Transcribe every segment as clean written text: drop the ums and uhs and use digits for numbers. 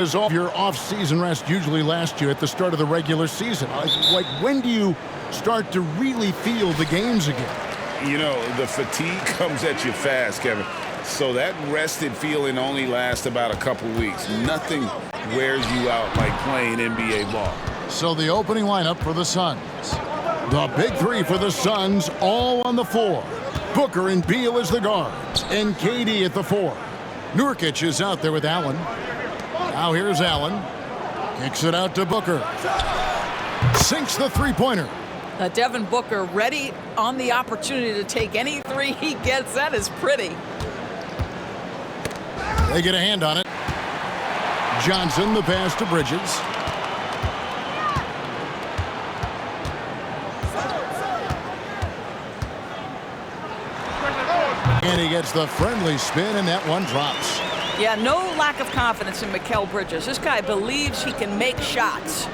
Does all your off-season rest usually last you at the start of the regular season? Like, when do you start to really feel the games again? You know, the fatigue comes at you fast, Kevin. So that rested feeling only lasts about a couple weeks. Nothing wears you out like playing NBA ball. So the opening lineup for the Suns. The big three for the Suns, all on the floor. Booker and Beal as the guards, and KD at the 4. Nurkic is out there with Allen. Now here's Allen. Kicks it out to Booker. Sinks the three-pointer. Devin Booker ready on the opportunity to take any three he gets. That is pretty. They get a hand on it. Johnson, the pass to Bridges. And he gets the friendly spin, and that one drops. Yeah, no lack of confidence in Mikal Bridges. This guy believes he can make shots.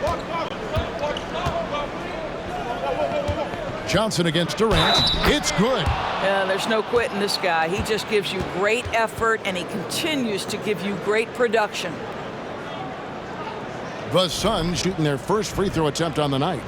Johnson against Durant. It's good. Yeah, there's no quitting this guy. He just gives you great effort, and he continues to give you great production. The Suns shooting their first free throw attempt on the night.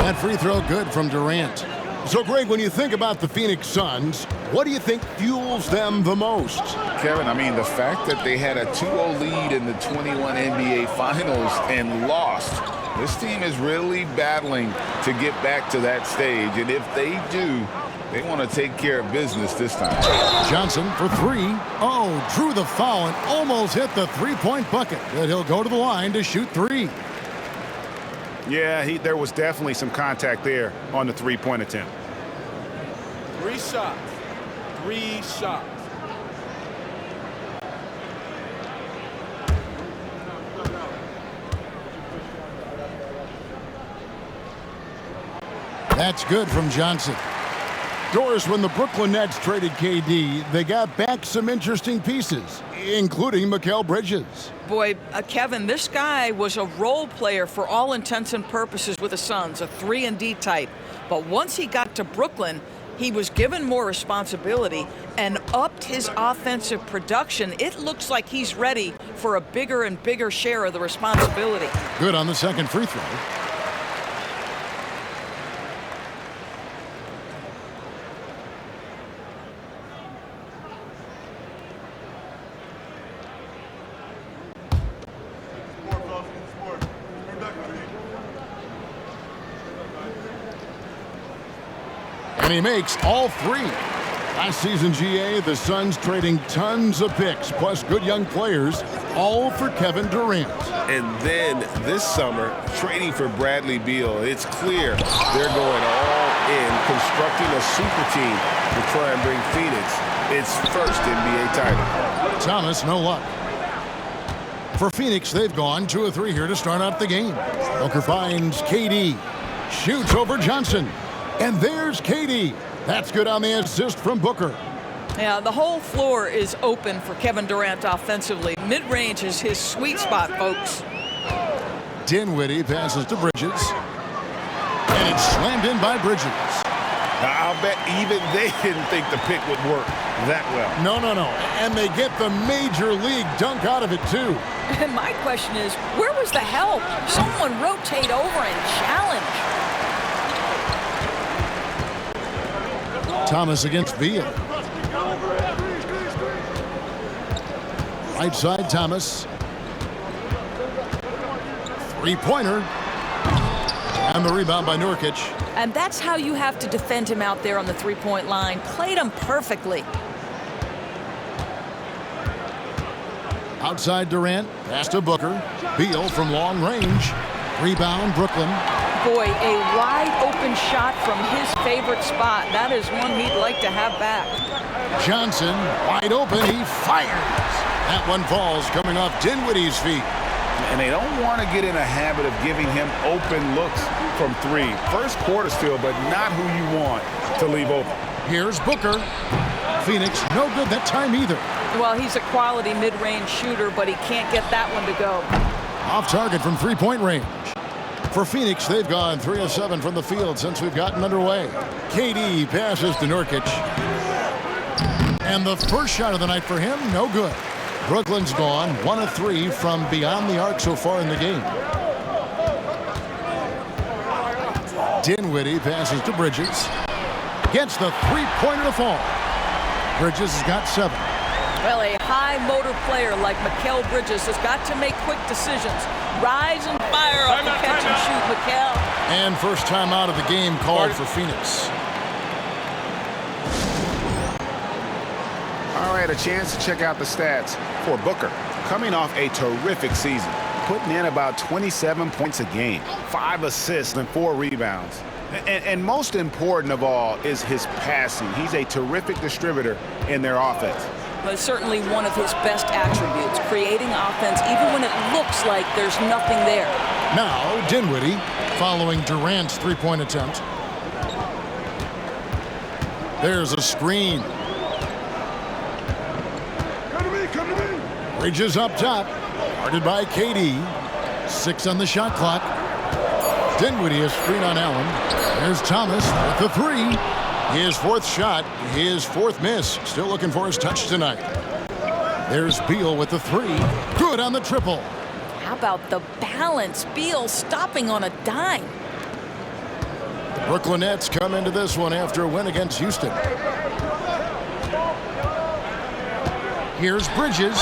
That free throw good from Durant. So, Greg, when you think about the Phoenix Suns, what do you think fuels them the most? Kevin, I mean, the fact that they had a 2-0 lead in the 21 NBA Finals and lost. This team is really battling to get back to that stage, and if they do, they want to take care of business this time. Johnson for 3. Oh, drew the foul and almost hit the three-point bucket. But he'll go to the line to shoot 3. Yeah, there was definitely some contact there on the three-point attempt. 3 shots. 3 shots. That's good from Johnson. Doris, when the Brooklyn Nets traded KD, they got back some interesting pieces, including Mikal Bridges. Boy, Kevin, this guy was a role player for all intents and purposes with the Suns, a 3-and-D type. But once he got to Brooklyn, he was given more responsibility and upped his offensive production. It looks like he's ready for a bigger and bigger share of the responsibility. Good on the second free throw. And he makes all 3. Last season, GA, the Suns trading tons of picks, plus good young players, all for Kevin Durant. And then this summer, trading for Bradley Beal. It's clear they're going all in, constructing a super team to try and bring Phoenix its first NBA title. Thomas, no luck. For Phoenix, they've gone 2 of 3 here to start out the game. Booker finds KD. Shoots over Johnson. And there's KD. That's good on the assist from Booker. Yeah, the whole floor is open for Kevin Durant offensively. Mid-range is his sweet spot, folks. Dinwiddie passes to Bridges. And it's slammed in by Bridges. I'll bet even they didn't think the pick would work that well. No. And they get the major league dunk out of it, too. And my question is, where was the help? Someone rotate over and challenge. Thomas against Beal. Right side, Thomas. Three-pointer. And the rebound by Nurkic. And that's how you have to defend him out there on the three-point line. Played him perfectly. Outside Durant. Pass to Booker. Beal from long range. Rebound, Brooklyn. Boy, a wide-open shot from his favorite spot. That is one he'd like to have back. Johnson, wide open, he fires. That one falls coming off Dinwiddie's feet. And they don't want to get in a habit of giving him open looks from three. First quarter still, but not who you want to leave open. Here's Booker. Phoenix, no good that time either. Well, he's a quality mid-range shooter, but he can't get that one to go. Off target from three-point range. For Phoenix, they've gone 3 of 7 from the field since we've gotten underway. KD passes to Nurkic. And the first shot of the night for him, no good. Brooklyn's gone 1 of 3 from beyond the arc so far in the game. Dinwiddie passes to Bridges. Gets the three-pointer to fall. Bridges has got 7. Well, a high-motor player like Mikal Bridges has got to make quick decisions. Rise and fire off the catch and shoot, Mikal. And first time out of the game called for Phoenix. All right, a chance to check out the stats for Booker. Coming off a terrific season, putting in about 27 points a game, 5 assists and 4 rebounds. And most important of all is his passing. He's a terrific distributor in their offense. Well, it's certainly one of his best attributes, creating offense even when it looks like there's nothing there. Now, Dinwiddie following Durant's three-point attempt. There's a screen. Come to me. Bridges up top. Guarded by KD. 6 on the shot clock. Dinwiddie is screen on Allen. There's Thomas with the 3. His 4th shot, his 4th miss. Still looking for his touch tonight. There's Beal with the 3. Good on the triple. How about the balance? Beal stopping on a dime. The Brooklyn Nets come into this one after a win against Houston. Here's Bridges,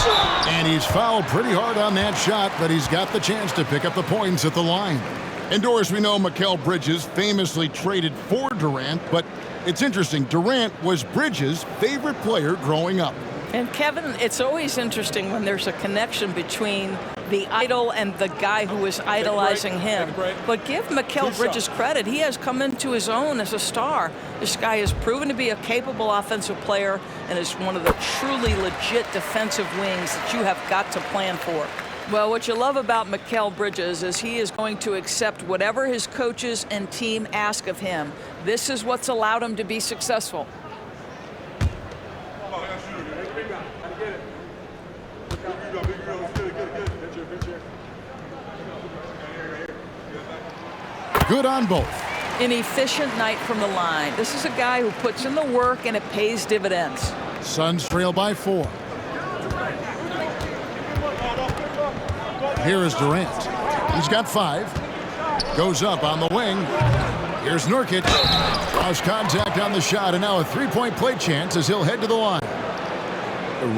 and he's fouled pretty hard on that shot, but he's got the chance to pick up the points at the line. Indoors, we know Mikal Bridges famously traded for Durant, but it's interesting. Durant was Bridges' favorite player growing up. And Kevin, it's always interesting when there's a connection between the idol and the guy who is idolizing him. But give Mikal Bridges credit. He has come into his own as a star. This guy has proven to be a capable offensive player and is one of the truly legit defensive wings that you have got to plan for. Well, what you love about Mikal Bridges is he is going to accept whatever his coaches and team ask of him. This is what's allowed him to be successful. Good on both. An efficient night from the line. This is a guy who puts in the work and it pays dividends. Suns trail by 4. Here is Durant. He's got 5. Goes up on the wing. Here's Nurkic. Lost contact on the shot, and now a three-point play chance as he'll head to the line.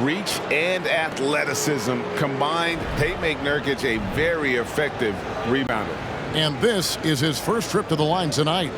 Reach and athleticism combined, they make Nurkic a very effective rebounder. And this is his first trip to the line tonight.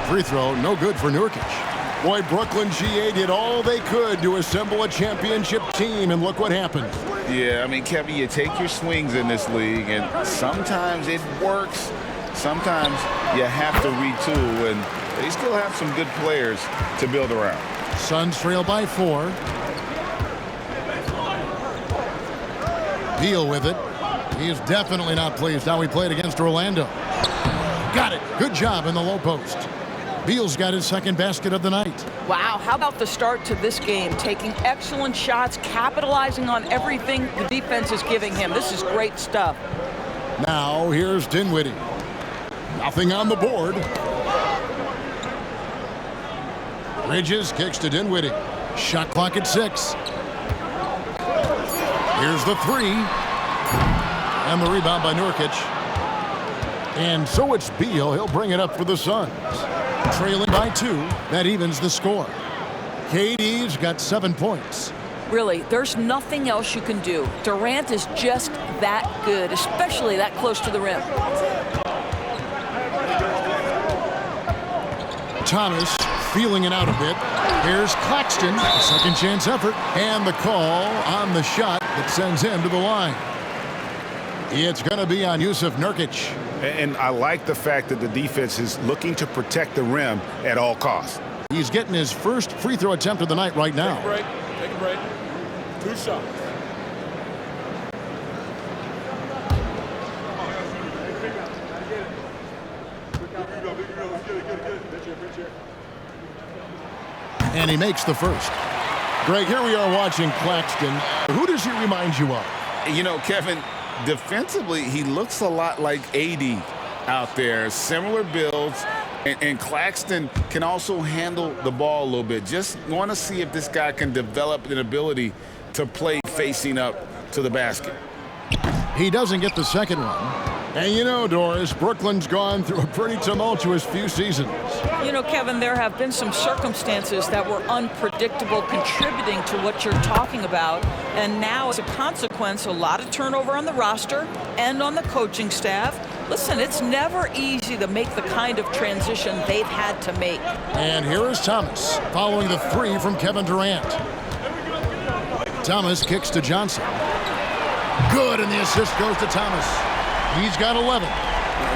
Free throw, no good for Nurkic. Boy, Brooklyn GA did all they could to assemble a championship team, and look what happened. Yeah, I mean, Kevin, you take your swings in this league, and sometimes it works. Sometimes you have to retool, and they still have some good players to build around. Suns trail by 4. Beal with it. He is definitely not pleased how he played against Orlando. Got it. Good job in the low post. Beal's got his second basket of the night. Wow, how about the start to this game? Taking excellent shots, capitalizing on everything the defense is giving him. This is great stuff. Now here's Dinwiddie. Nothing on the board. Bridges kicks to Dinwiddie. Shot clock at 6. Here's the 3. And the rebound by Nurkic. And so it's Beal. He'll bring it up for the Suns. Trailing by 2. That evens the score. KD's got 7 points. Really, there's nothing else you can do. Durant is just that good, especially that close to the rim. Thomas feeling it out a bit. Here's Claxton, a second chance effort, and the call on the shot that sends him to the line. It's going to be on Yusuf Nurkic. And I like the fact that the defense is looking to protect the rim at all costs. He's getting his first free throw attempt of the night right now. Take a break. 2 shots. And he makes the first. Greg, here we are watching Claxton. Who does he remind you of? You know, Kevin, defensively, he looks a lot like AD out there. Similar builds. And Claxton can also handle the ball a little bit. Just want to see if this guy can develop an ability to play facing up to the basket. He doesn't get the second one. And you know, Doris, Brooklyn's gone through a pretty tumultuous few seasons. You know, Kevin, there have been some circumstances that were unpredictable contributing to what you're talking about. And now, as a consequence, a lot of turnover on the roster and on the coaching staff. Listen, it's never easy to make the kind of transition they've had to make. And here is Thomas, following the three from Kevin Durant. Thomas kicks to Johnson. Good, and the assist goes to Thomas. He's got 11.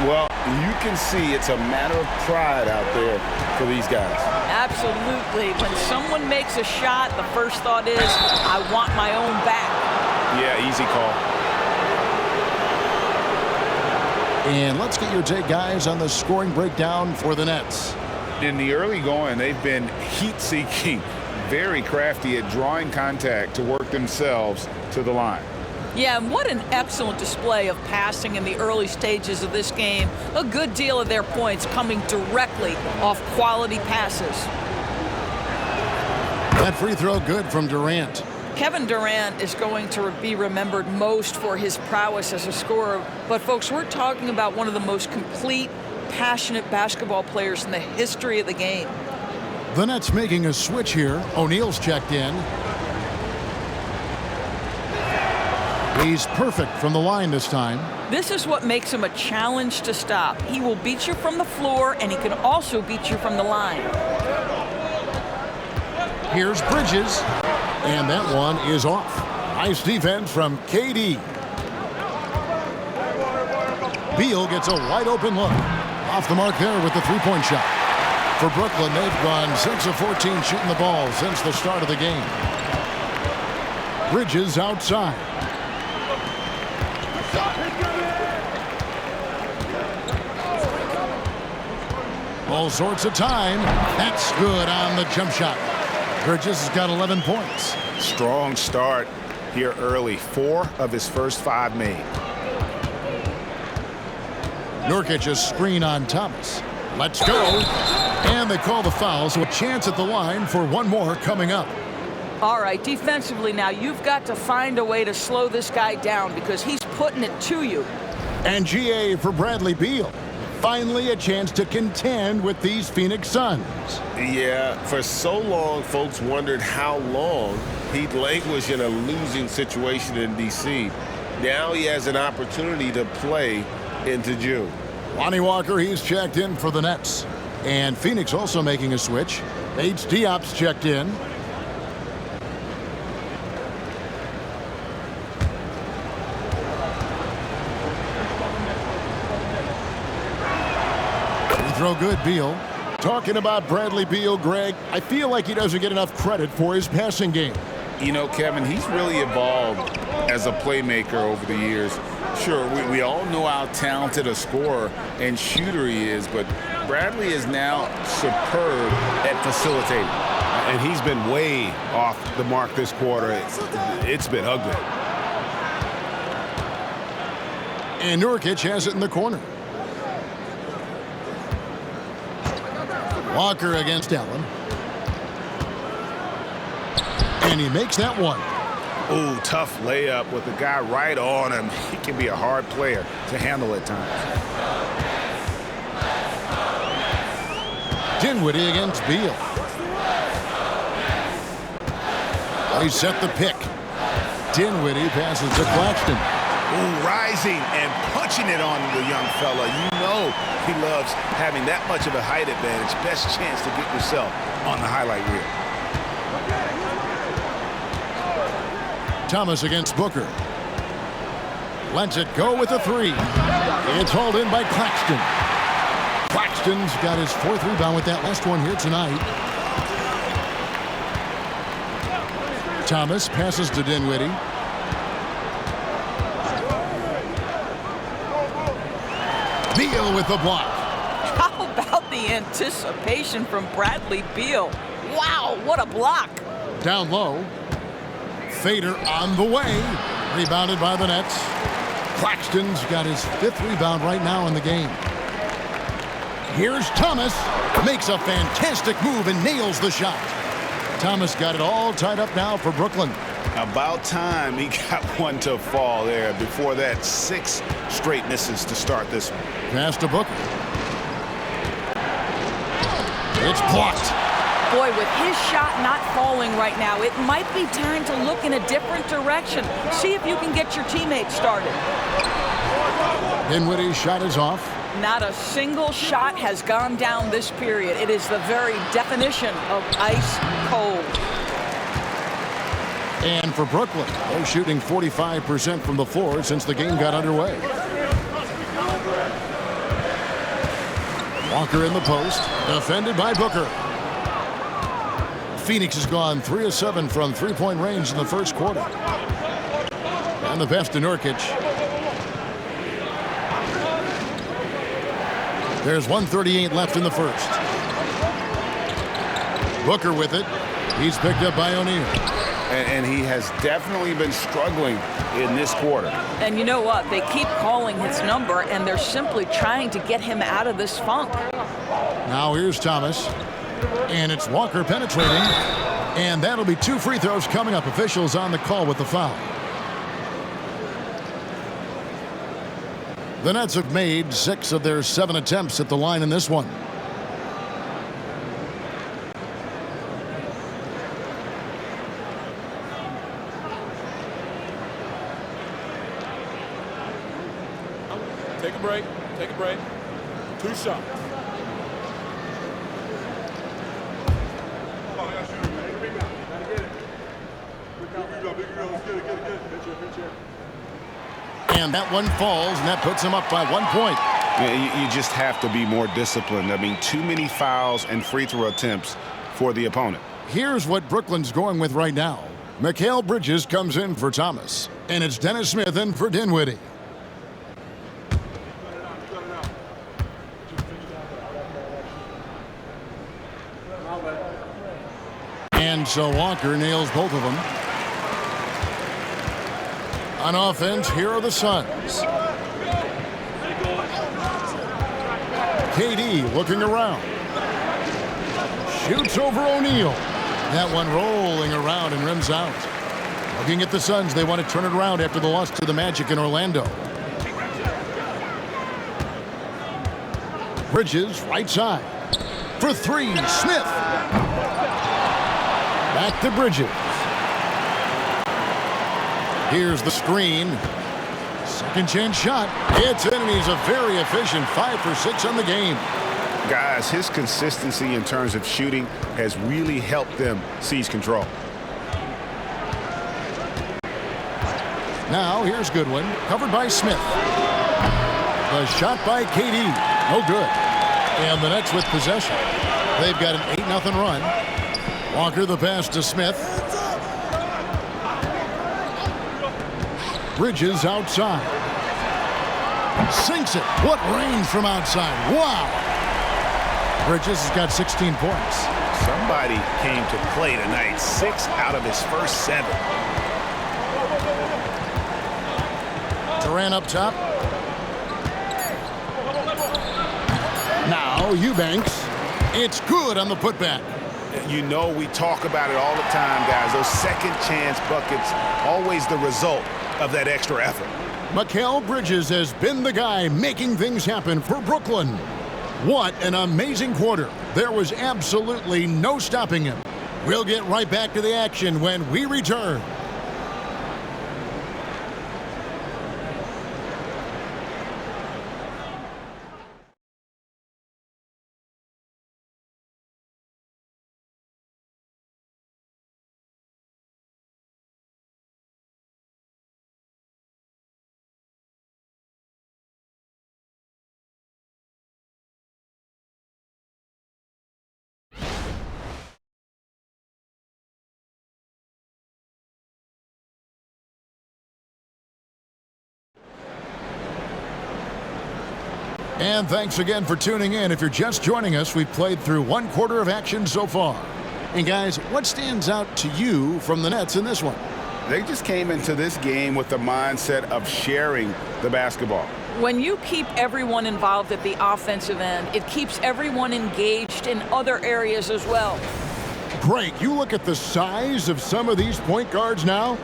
Well, you can see it's a matter of pride out there for these guys. Absolutely. When someone makes a shot, the first thought is, I want my own back. Yeah, easy call. And let's get your take, guys, on the scoring breakdown for the Nets. In the early going, they've been heat-seeking, very crafty at drawing contact to work themselves to the line. Yeah, and what an excellent display of passing in the early stages of this game. A good deal of their points coming directly off quality passes. That free throw good from Durant. Kevin Durant is going to be remembered most for his prowess as a scorer. But, folks, we're talking about one of the most complete, passionate basketball players in the history of the game. The Nets making a switch here. O'Neal's checked in. He's perfect from the line this time. This is what makes him a challenge to stop. He will beat you from the floor, and he can also beat you from the line. Here's Bridges, and that one is off. Nice defense from KD. Beal gets a wide open look. Off the mark there with the three-point shot. For Brooklyn, they've gone 6 of 14 shooting the ball since the start of the game. Bridges outside. All sorts of time. That's good on the jump shot. Bridges has got 11 points. Strong start here early. 4 of his first 5 made. Nurkic a screen on Thomas. Let's go. And they call the foul, so a chance at the line for one more coming up. All right, defensively now, you've got to find a way to slow this guy down because he's putting it to you. And GA for Bradley Beal. Finally a chance to contend with these Phoenix Suns. Yeah, for so long, folks wondered how long he'd languish in a losing situation in D.C. Now he has an opportunity to play into June. Lonnie Walker, he's checked in for the Nets. And Phoenix also making a switch. H. Diop's checked in. Throw good, Beal. Talking about Bradley Beal, Greg, I feel like he doesn't get enough credit for his passing game. You know, Kevin, he's really evolved as a playmaker over the years. Sure, we all know how talented a scorer and shooter he is, but Bradley is now superb at facilitating. And he's been way off the mark this quarter. It's been ugly. And Nurkic has it in the corner. Walker against Allen. And he makes that one. Ooh, tough layup with the guy right on him. He can be a hard player to handle at times. Dinwiddie against Beal. They set the pick. Dinwiddie passes to Claxton. Ooh, rising and punching it on the young fella. You know he loves having that much of a height advantage. Best chance to get yourself on the highlight reel. Thomas against Booker. Lets it go with a three. It's hauled in by Claxton. Claxton's got his 4th rebound with that last one here tonight. Thomas passes to Dinwiddie. Beal with the block. How about the anticipation from Bradley Beal? Wow, what a block. Down low. Fader on the way. Rebounded by the Nets. Claxton's got his 5th rebound right now in the game. Here's Thomas. Makes a fantastic move and nails the shot. Thomas got it all tied up now for Brooklyn. About time he got one to fall there. Before that, 6 straight misses to start this one. Pass to Booker. It's blocked. Boy, with his shot not falling right now, it might be time to look in a different direction. See if you can get your teammates started. Dinwiddie's shot is off. Not a single shot has gone down this period. It is the very definition of ice cold. And for Brooklyn, they're shooting 45% from the floor since the game got underway. Walker in the post, defended by Booker. Phoenix has gone 3 of 7 from three-point range in the first quarter. And the pass to Nurkic. There's 1:38 left in the first. Booker with it. He's picked up by O'Neal. And he has definitely been struggling in this quarter. And you know what? They keep calling his number, and they're simply trying to get him out of this funk. Now here's Thomas. And it's Walker penetrating. And that'll be 2 free throws coming up. Officials on the call with the foul. The Nets have made 6 of their 7 attempts at the line in this one. Take a break. Take a break. 2 shots. And that one falls, and that puts him up by 1 point. Yeah, you just have to be more disciplined. I mean, too many fouls and free throw attempts for the opponent. Here's what Brooklyn's going with right now. Mikal Bridges comes in for Thomas. And it's Dennis Smith in for Dinwiddie. And so Walker nails both of them. On offense, here are the Suns. KD looking around. Shoots over O'Neal. That one rolling around and rims out. Looking at the Suns, they want to turn it around after the loss to the Magic in Orlando. Bridges, right side. For 3, Smith. Back to Bridges. Here's the screen. Second chance shot. It's in, and he's a very efficient 5 for 6 on the game. Guys, his consistency in terms of shooting has really helped them seize control. Now here's Goodwin, covered by Smith. The shot by KD, no good. And the Nets with possession. They've got an 8-0 run. Walker the pass to Smith. Bridges outside. Sinks it. What range from outside. Wow. Bridges has got 16 points. Somebody came to play tonight. 6 out of his first 7. Durant up top. Now Eubanks. It's good on the putback. You know we talk about it all the time, guys. Those second chance buckets, always the result of that extra effort. Mikal Bridges has been the guy making things happen for Brooklyn. What an amazing quarter. There was absolutely no stopping him. We'll get right back to the action when we return. And thanks again for tuning in. If you're just joining us, we've played through one quarter of action so far. And guys, what stands out to you from the Nets in this one? They just came into this game with the mindset of sharing the basketball. When you keep everyone involved at the offensive end, it keeps everyone engaged in other areas as well. Greg, you look at the size of some of these point guards now,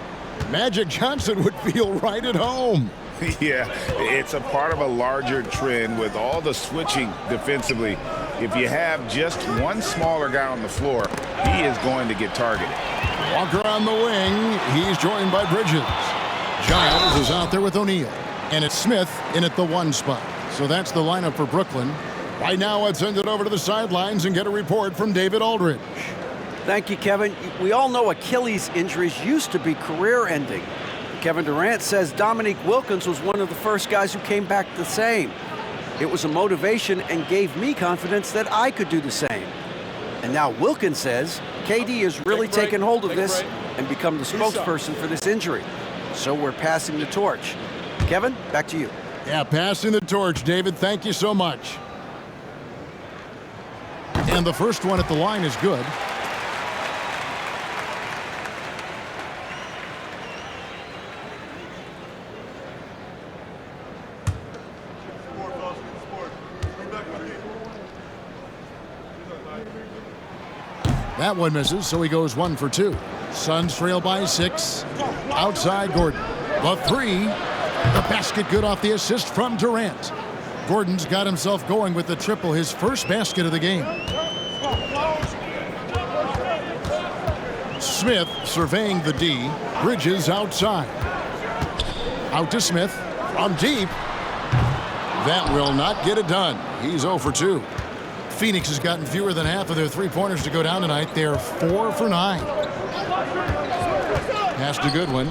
Magic Johnson would feel right at home. Yeah, it's a part of a larger trend with all the switching defensively. If you have just one smaller guy on the floor, he is going to get targeted. Walker on the wing. He's joined by Bridges. Giles is out there with O'Neal. And it's Smith in at the 1 spot. So that's the lineup for Brooklyn. Right now, let's send it over to the sidelines and get a report from David Aldridge. Thank you, Kevin. We all know Achilles injuries used to be career-ending. Kevin Durant says Dominique Wilkins was one of the first guys who came back the same. It was a motivation and gave me confidence that I could do the same. And now Wilkins says KD has really taken hold of this and become the spokesperson for this injury. So we're passing the torch. Kevin, back to you. Yeah, passing the torch, David. Thank you so much. And the first one at the line is good. That one misses, so he goes 1 for 2. Suns trail by 6. Outside Gordon. The 3. The basket good off the assist from Durant. Gordon's got himself going with the triple, his first basket of the game. Smith surveying the D. Bridges outside. Out to Smith. From deep. That will not get it done. He's 0 for 2. Phoenix has gotten fewer than half of their three-pointers to go down tonight. They're 4 for 9. Pass to Goodwin.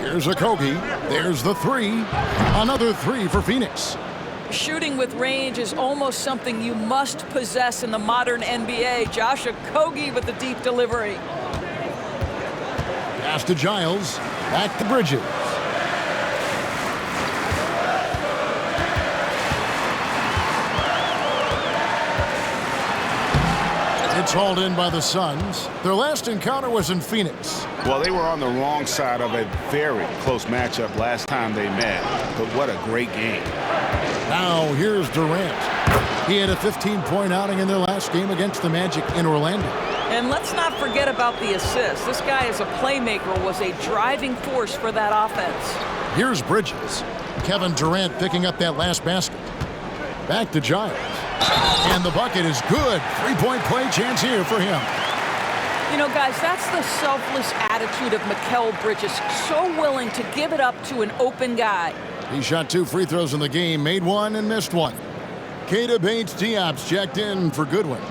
Here's a Kogi. There's the 3. Another 3 for Phoenix. Shooting with range is almost something you must possess in the modern NBA. Josh Okogie with the deep delivery. Pass to Giles. Back to Bridges. It's hauled in by the Suns. Their last encounter was in Phoenix. Well, they were on the wrong side of a very close matchup last time they met, but what a great game. Now here's Durant. He had a 15-point outing in their last game against the Magic in Orlando. And let's not forget about the assist. This guy as a playmaker was a driving force for that offense. Here's Bridges. Kevin Durant picking up that last basket. Back to Giles. And the bucket is good. 3-point play chance here for him. You know, guys, that's the selfless attitude of Mikal Bridges. So willing to give it up to an open guy. He shot 2 free throws in the game, made 1 and missed 1. Keita Bates-Diop's checked in for Goodwin.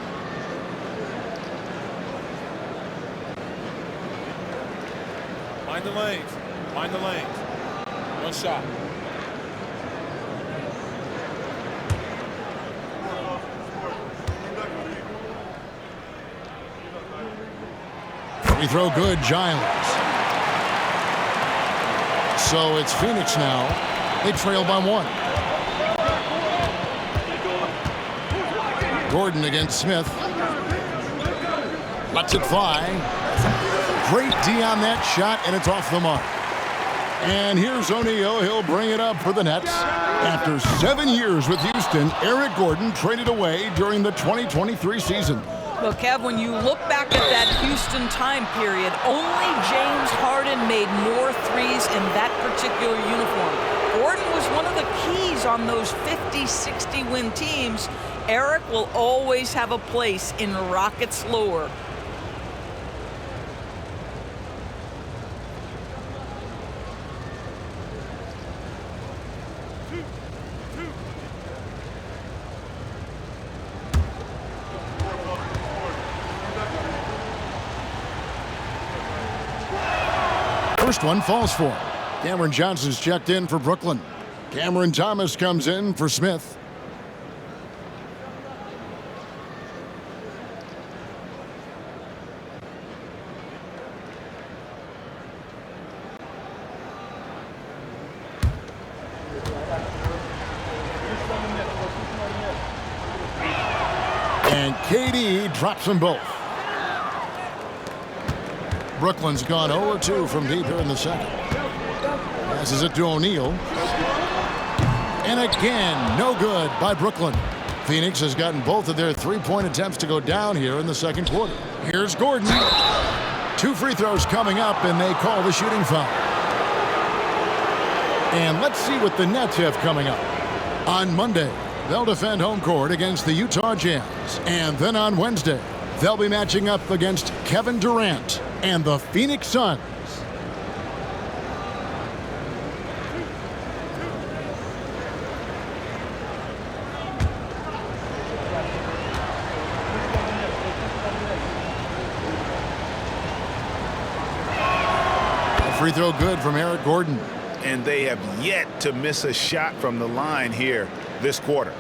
Mind the lanes. Mind the lanes. One shot. Free throw good, Giles. So it's Phoenix now. They trail by 1. Gordon against Smith. Lets it fly. Great D on that shot, and it's off the mark. And here's O'Neal. He'll bring it up for the Nets. After 7 years with Houston, Eric Gordon traded away during the 2023 season. Well, Kev, when you look back at that Houston time period, only James Harden made more threes in that particular uniform. Gordon was one of the keys on those 50-60 win teams. Eric will always have a place in Rockets lore. First one falls for him. Cameron Johnson's checked in for Brooklyn. Cameron Thomas comes in for Smith. KD drops them both. Brooklyn's gone 0-2 from deep here in the second. Passes it to O'Neal. And again, no good by Brooklyn. Phoenix has gotten both of their three-point attempts to go down here in the second quarter. Here's Gordon. 2 free throws coming up, and they call the shooting foul. And let's see what the Nets have coming up. On Monday, they'll defend home court against the Utah Jazz. And then on Wednesday, they'll be matching up against Kevin Durant and the Phoenix Suns. Free throw good from Eric Gordon. And they have yet to miss a shot from the line here this quarter.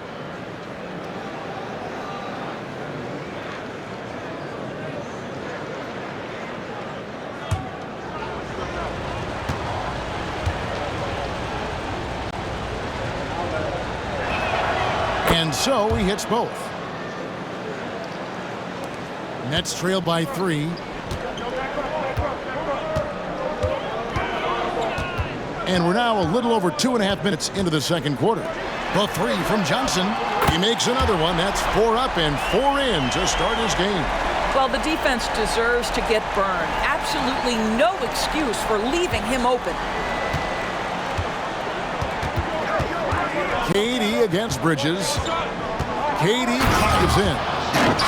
And so he hits both. Nets trail by 3. And we're now a little over 2.5 minutes into the second quarter. The 3 from Johnson. He makes another one. That's 4 up and 4 in to start his game. Well, the defense deserves to get burned. Absolutely no excuse for leaving him open. KD against Bridges. KD drives in.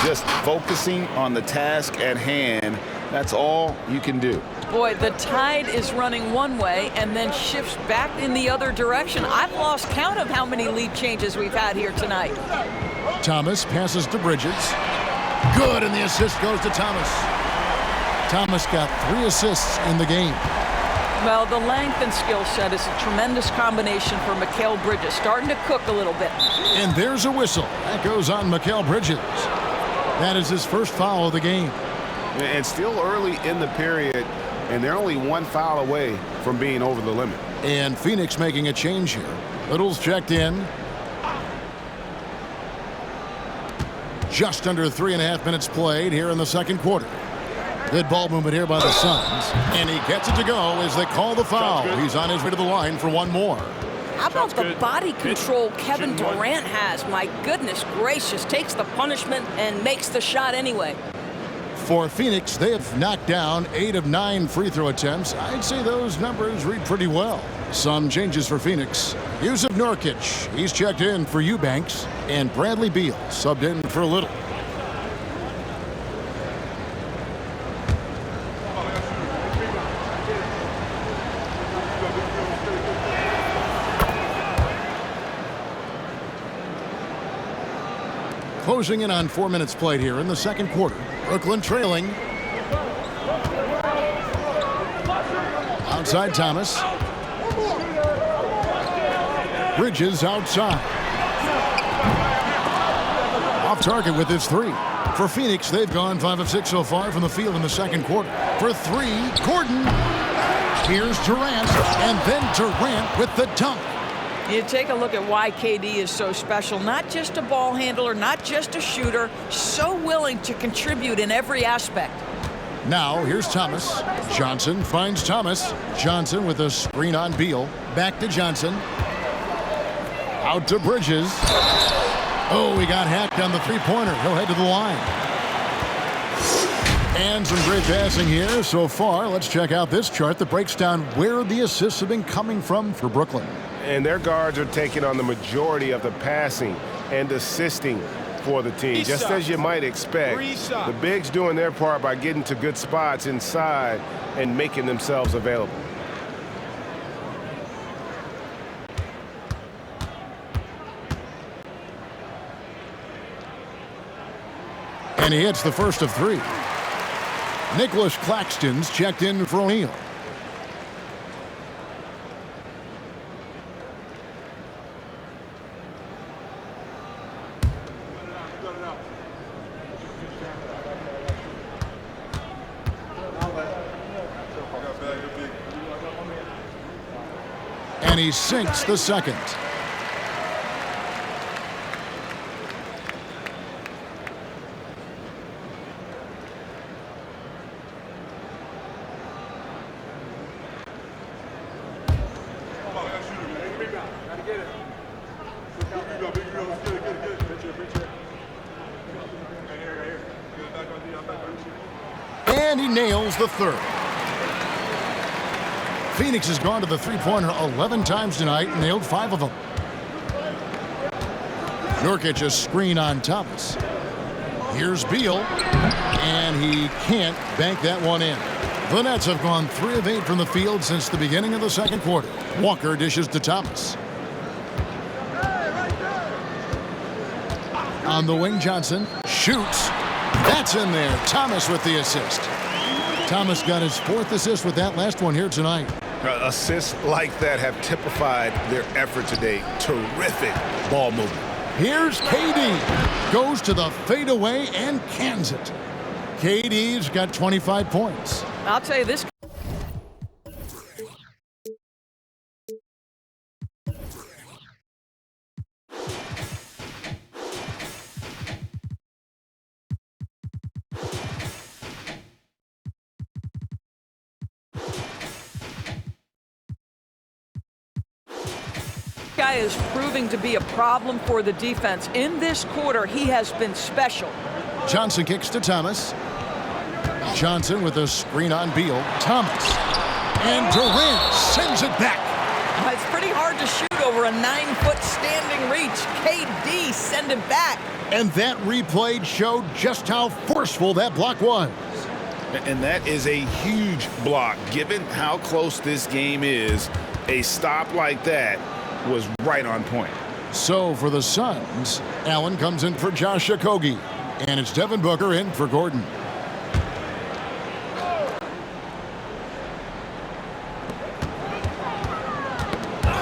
Just focusing on the task at hand. That's all you can do. Boy, the tide is running one way and then shifts back in the other direction. I've lost count of how many lead changes we've had here tonight. Thomas passes to Bridges. Good, and the assist goes to Thomas. Thomas got 3 assists in the game. Well, the length and skill set is a tremendous combination for Mikal Bridges. Starting to cook a little bit. And there's a whistle. That goes on Mikal Bridges. That is his first foul of the game. And still early in the period, and they're only 1 foul away from being over the limit. And Phoenix making a change here. Little's checked in. Just under 3.5 minutes played here in the second quarter. Good ball movement here by the Suns. And he gets it to go as they call the foul. He's on his way to the line for one more. How about the body control Kevin Durant has? My goodness gracious. Takes the punishment and makes the shot anyway. For Phoenix, they have knocked down 8 of 9 free throw attempts. I'd say those numbers read pretty well. Some changes for Phoenix. Yusuf Nurkic, he's checked in for Eubanks. And Bradley Beal subbed in for Little. Closing in on 4 minutes played here in the second quarter. Brooklyn trailing. Outside Thomas. Bridges outside. Off target with his 3. For Phoenix, they've gone 5 of 6 so far from the field in the second quarter. For 3, Gordon. Here's Durant, and then Durant with the dunk. You take a look at why KD is so special. Not just a ball handler, not just a shooter, so willing to contribute in every aspect. Now, here's Thomas. Johnson finds Thomas. Johnson with a screen on Beal. Back to Johnson. Out to Bridges. Oh, he got hacked on the three-pointer. He'll head to the line. And some great passing here so far. Let's check out this chart that breaks down where the assists have been coming from for Brooklyn. And their guards are taking on the majority of the passing and assisting for the team, just as you might expect. The bigs doing their part by getting to good spots inside and making themselves available. And he hits the first of 3. Nicholas Claxton's checked in for O'Neal. And he sinks the second. And he nails the third. Phoenix has gone to the three-pointer 11 times tonight and nailed 5 of them. Nurkic a screen on Thomas. Here's Beal, and he can't bank that one in. The Nets have gone 3 of 8 from the field since the beginning of the second quarter. Walker dishes to Thomas. On the wing, Johnson shoots. That's in there. Thomas with the assist. Thomas got his 4th assist with that last one here tonight. Assists like that have typified their effort today. Terrific ball movement. Here's KD. Goes to the fadeaway and cans it. KD's got 25 points. I'll tell you this. Guy is proving to be a problem for the defense. In this quarter, he has been special. Johnson kicks to Thomas. Johnson with a screen on Beal. Thomas. And Durant sends it back. It's pretty hard to shoot over a 9-foot standing reach. KD send it back. And that replay showed just how forceful that block was. And that is a huge block. Given how close this game is, a stop like that was right on point. So for the Suns, Allen comes in for Josh Okogie. And it's Devin Booker in for Gordon.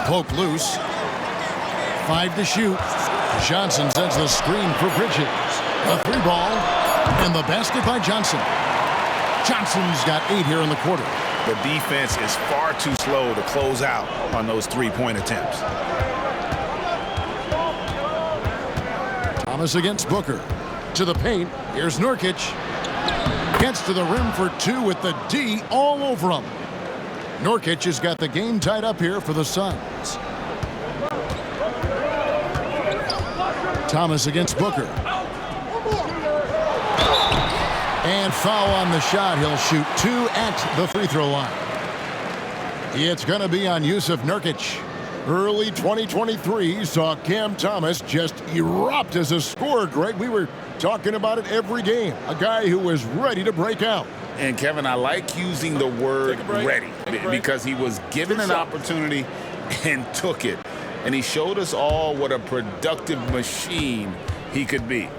Poke loose. 5 to shoot. Johnson sends the screen for Bridges. A 3 ball. And the basket by Johnson. Johnson's got 8 here in the quarter. The defense is far too slow to close out on those 3-point attempts. Thomas against Booker. To the paint. Here's Nurkic. Gets to the rim for 2 with the D all over him. Nurkic has got the game tied up here for the Suns. Thomas against Booker. And foul on the shot. He'll shoot 2 at the free throw line. It's going to be on Yusuf Nurkic. Early 2023 saw Cam Thomas just erupt as a scorer, Greg. We were talking about it every game. A guy who was ready to break out. And, Kevin, I like using the word ready because he was given an opportunity and took it. And he showed us all what a productive machine he could be.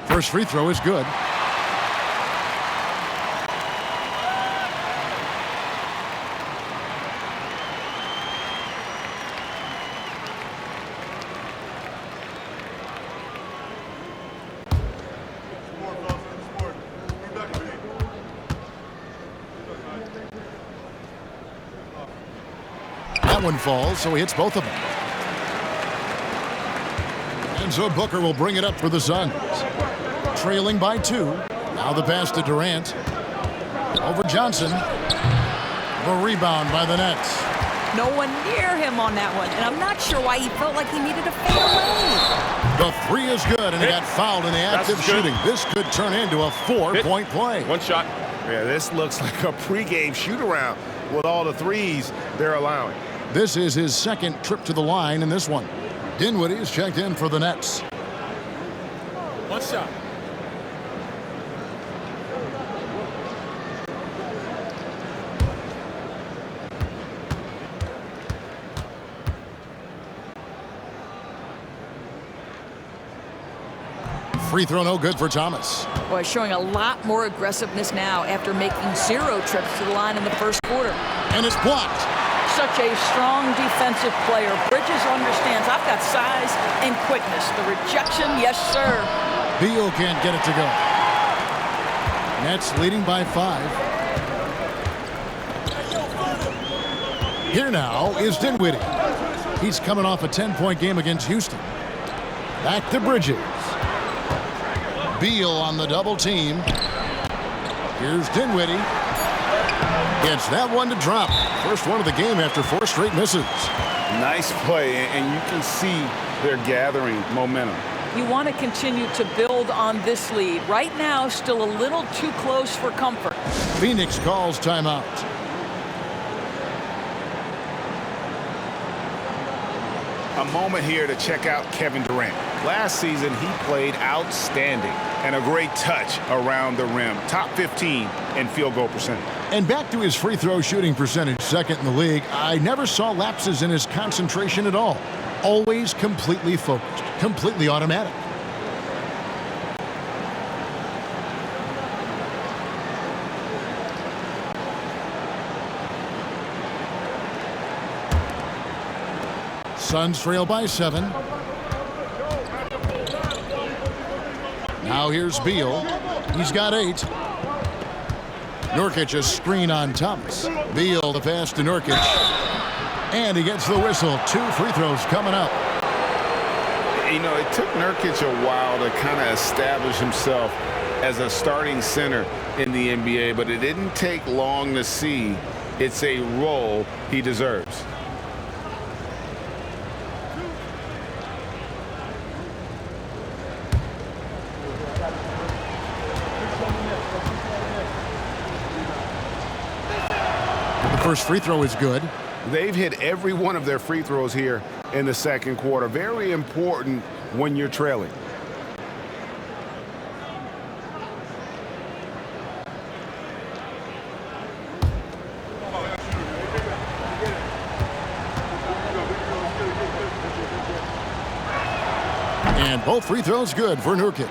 First free throw is good. That one falls, so he hits both of them. And so Booker will bring it up for the Suns. Trailing by 2. Now the pass to Durant. Over Johnson. The rebound by the Nets. No one near him on that one, and I'm not sure why he felt like he needed to fade away. The 3 is good, and he got fouled in the active shooting. This could turn into a 4-point play. One shot. Yeah, this looks like a pregame shoot-around with all the threes they're allowing. This is his second trip to the line in this one. Dinwiddie is checked in for the Nets. One shot. Free throw no good for Thomas. Boy, showing a lot more aggressiveness now after making 0 trips to the line in the first quarter. And it's blocked. Such a strong defensive player. Bridges understands I've got size and quickness. The rejection, yes, sir. Beal can't get it to go. Nets leading by 5. Here now is Dinwiddie. He's coming off a 10-point game against Houston. Back to Bridges. Beal on the double team. Here's Dinwiddie. Gets that one to drop. First one of the game after 4 straight misses. Nice play, and you can see they're gathering momentum. You want to continue to build on this lead. Right now, still a little too close for comfort. Phoenix calls timeout. A moment here to check out Kevin Durant. Last season, he played outstanding and a great touch around the rim. Top 15 in field goal percentage. And back to his free throw shooting percentage, second in the league. I never saw lapses in his concentration at all. Always completely focused, completely automatic. Suns trail by 7. Now here's Beal. He's got 8. Nurkic a screen on Thomas. Beal the pass to Nurkic. And he gets the whistle. 2 free throws coming up. You know, it took Nurkic a while to kind of establish himself as a starting center in the NBA, but it didn't take long to see it's a role he deserves. First free throw is good. They've hit every one of their free throws here in the second quarter. Very important when you're trailing. And both free throws good for Nurkic.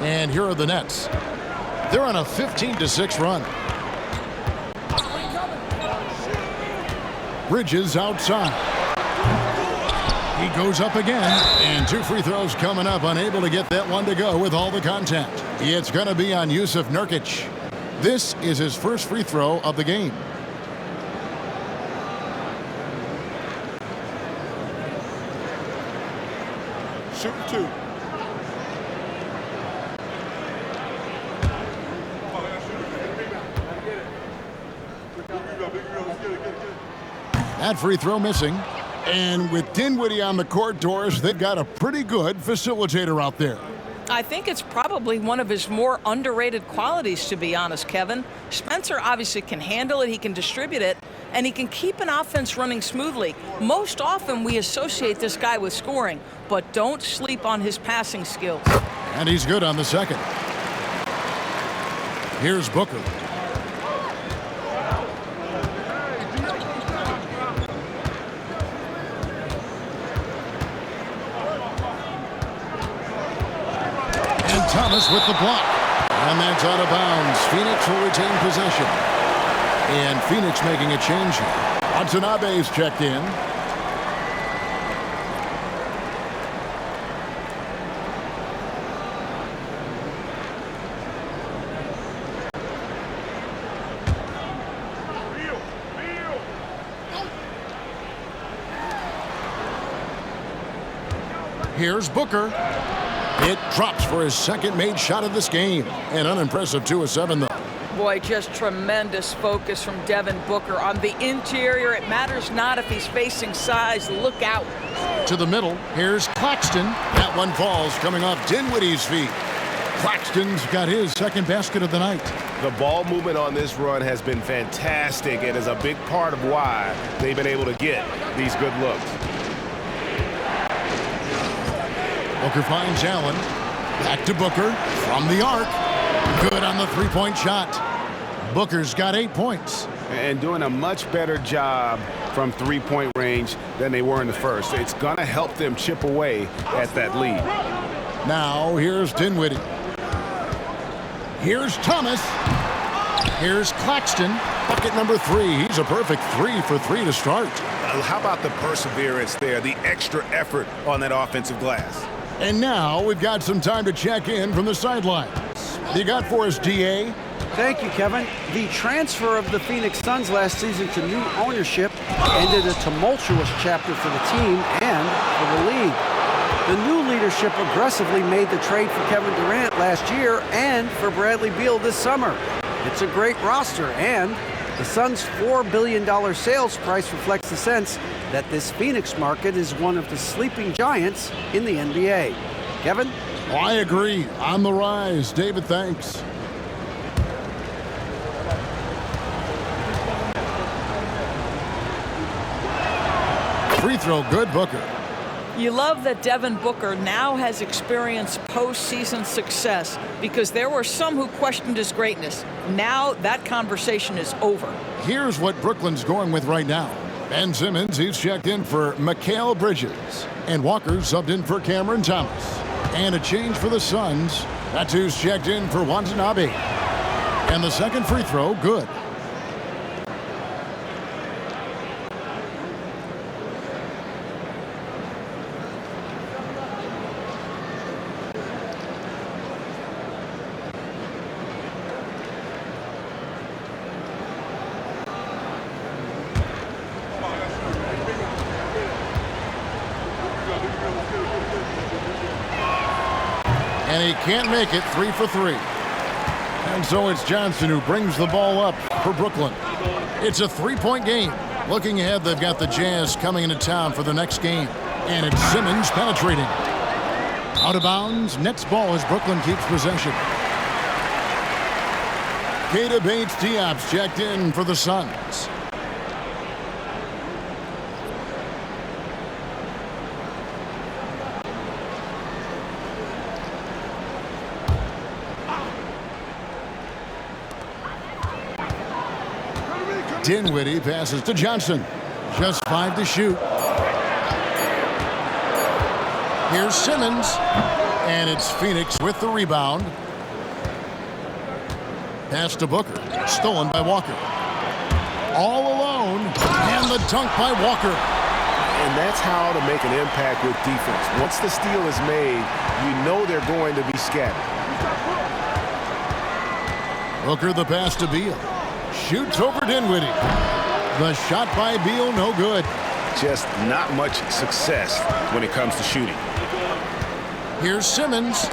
And here are the Nets. They're on a 15-6 run. Bridges outside. He goes up again, and 2 free throws coming up, unable to get that one to go with all the contact. It's going to be on Yusuf Nurkic. This is his first free throw of the game. Shoot 2. That free throw missing. And with Dinwiddie on the court, Doris, they've got a pretty good facilitator out there. I think it's probably one of his more underrated qualities, to be honest, Kevin. Spencer obviously can handle it, he can distribute it, and he can keep an offense running smoothly. Most often we associate this guy with scoring, but don't sleep on his passing skills. And he's good on the second. Here's Booker. Thomas with the block. And that's out of bounds. Phoenix will retain possession. And Phoenix making a change here. Watanabe's checked in. Here's Booker. It drops for his second made shot of this game. An unimpressive 2 of 7, though. Boy, just tremendous focus from Devin Booker. On the interior, it matters not if he's facing size. Look out. To the middle, here's Claxton. That one falls coming off Dinwiddie's feet. Claxton's got his second basket of the night. The ball movement on this run has been fantastic and is a big part of why they've been able to get these good looks. Booker finds Allen. Back to Booker from the arc. Good on the three-point shot. Booker's got 8 points. And doing a much better job from three-point range than they were in the first. It's going to help them chip away at that lead. Now here's Dinwiddie. Here's Thomas. Here's Claxton. Bucket number 3. He's a perfect 3 for 3 to start. How about the perseverance there, the extra effort on that offensive glass? And now we've got some time to check in from the sidelines. You got for us, DA? Thank you, Kevin. The transfer of the Phoenix Suns last season to new ownership ended a tumultuous chapter for the team and for the league. The new leadership aggressively made the trade for Kevin Durant last year and for Bradley Beal this summer. It's a great roster, and the Suns' $4 billion sales price reflects the sense that this Phoenix market is one of the sleeping giants in the NBA. Kevin? Oh, I agree. On the rise. David, thanks. Free throw, good, Booker. You love that Devin Booker now has experienced postseason success because there were some who questioned his greatness. Now that conversation is over. Here's what Brooklyn's going with right now. Ben Simmons, he's checked in for Mikal Bridges. And Walker subbed in for Cameron Thomas. And a change for the Suns. That's who's checked in for Watanabe. And the second free throw, good. And he can't make it. 3 for 3. And so it's Johnson who brings the ball up for Brooklyn. It's a 3-point game. Looking ahead, they've got the Jazz coming into town for the next game. And it's Simmons penetrating. Out of bounds. Next ball as Brooklyn keeps possession. Keita Bates-Diop's checked in for the Suns. Dinwiddie passes to Johnson. Just 5 to shoot. Here's Simmons. And it's Phoenix with the rebound. Pass to Booker. Stolen by Walker. All alone. And the dunk by Walker. And that's how to make an impact with defense. Once the steal is made, you know they're going to be scattered. Booker the pass to Beal. Shoots over Dinwiddie. The shot by Beal, no good. Just not much success when it comes to shooting. Here's Simmons.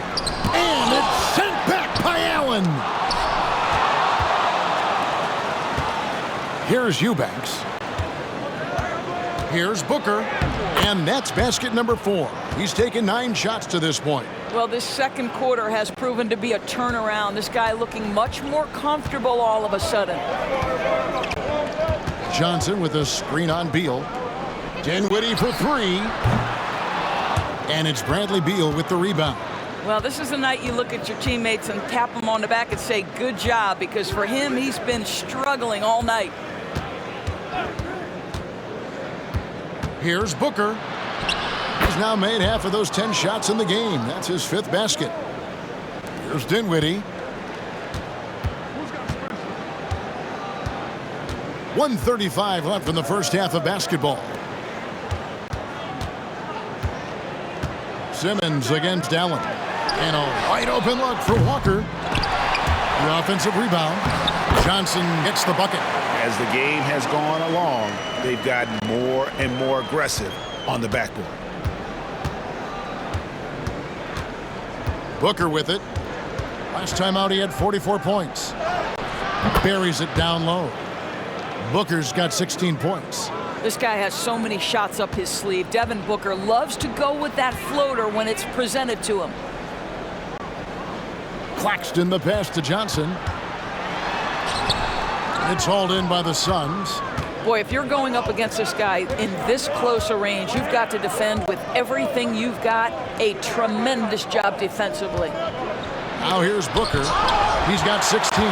And it's sent back by Allen. Here's Eubanks. Here's Booker. And that's basket number 4. He's taken 9 shots to this point. Well, this second quarter has proven to be a turnaround. This guy looking much more comfortable all of a sudden. Johnson with a screen on Beal. Dinwiddie for 3. And it's Bradley Beal with the rebound. Well, this is the night you look at your teammates and tap them on the back and say, good job, because for him, he's been struggling all night. Here's Booker. He's now made half of those 10 shots in the game. That's his 5th basket. Here's Dinwiddie. 1:35 left in the first half of basketball. Simmons against Allen. And a wide open look for Walker. The offensive rebound. Johnson gets the bucket. As the game has gone along, they've gotten more and more aggressive on the backboard. Booker with it. Last time out, he had 44 points. Buries it down low. Booker's got 16 points. This guy has so many shots up his sleeve. Devin Booker loves to go with that floater when it's presented to him. Claxton the pass to Johnson. It's hauled in by the Suns. Boy, if you're going up against this guy in this close a range, you've got to defend with everything you've got. A tremendous job defensively. Now here's Booker. He's got 16.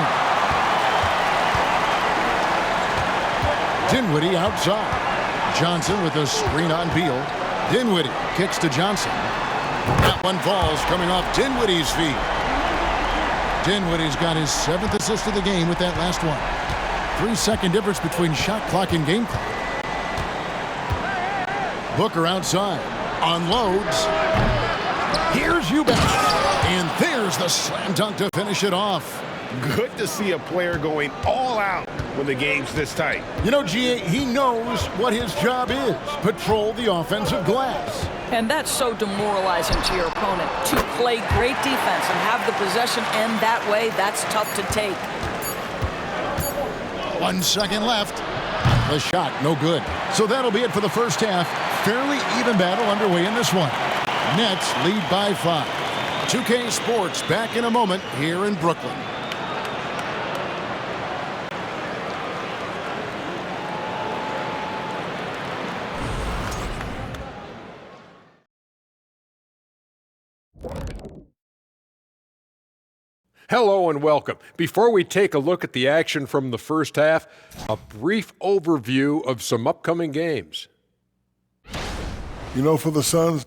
Dinwiddie outside. Johnson with a screen on Beal. Dinwiddie kicks to Johnson. That one falls coming off Dinwiddie's feet. Dinwiddie's got his 7th assist of the game with that last one. 3-second difference between shot clock and game clock. Booker outside. Unloads. Here's Eubanks. And there's the slam dunk to finish it off. Good to see a player going all out when the game's this tight. You know, GA, he knows what his job is. Patrol the offensive glass. And that's so demoralizing to your opponent. To play great defense and have the possession end that way, that's tough to take. 1 second left. The shot, no good. So that'll be it for the first half. Fairly even battle underway in this one. Nets lead by 5. 2K Sports back in a moment here in Brooklyn. Hello and welcome. Before we take a look at the action from the first half, a brief overview of some upcoming games. You know, for the Suns,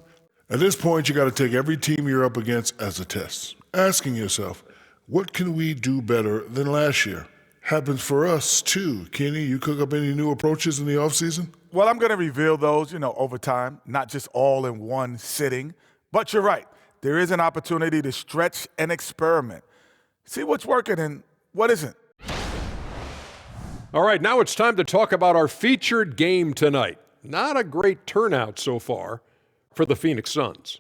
at this point, you got to take every team you're up against as a test. Asking yourself, what can we do better than last year? Happens for us, too. Kenny, you cook up any new approaches in the offseason? Well, I'm going to reveal those, over time, not just all in one sitting. But you're right. There is an opportunity to stretch and experiment. See what's working and what isn't. All right, now it's time to talk about our featured game tonight. Not a great turnout so far for the Phoenix Suns.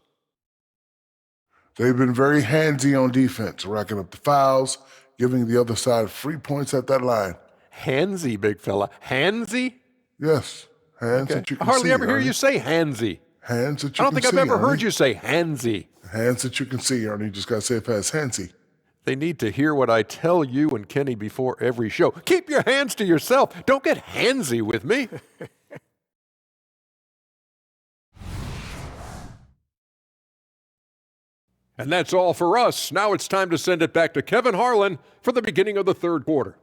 They've been very handsy on defense, racking up the fouls, giving the other side free points at that line. Handsy, big fella. Handsy? Yes, hands that you can I hardly see. ever hear you say handsy. Hands that you can see. I don't think I've ever heard you say handsy. Hands that you can see, Ernie. You just got to say it fast, handsy. They need to hear what I tell you and Kenny before every show. Keep your hands to yourself. Don't get handsy with me. And that's all for us. Now it's time to send it back to Kevin Harlan for the beginning of the third quarter.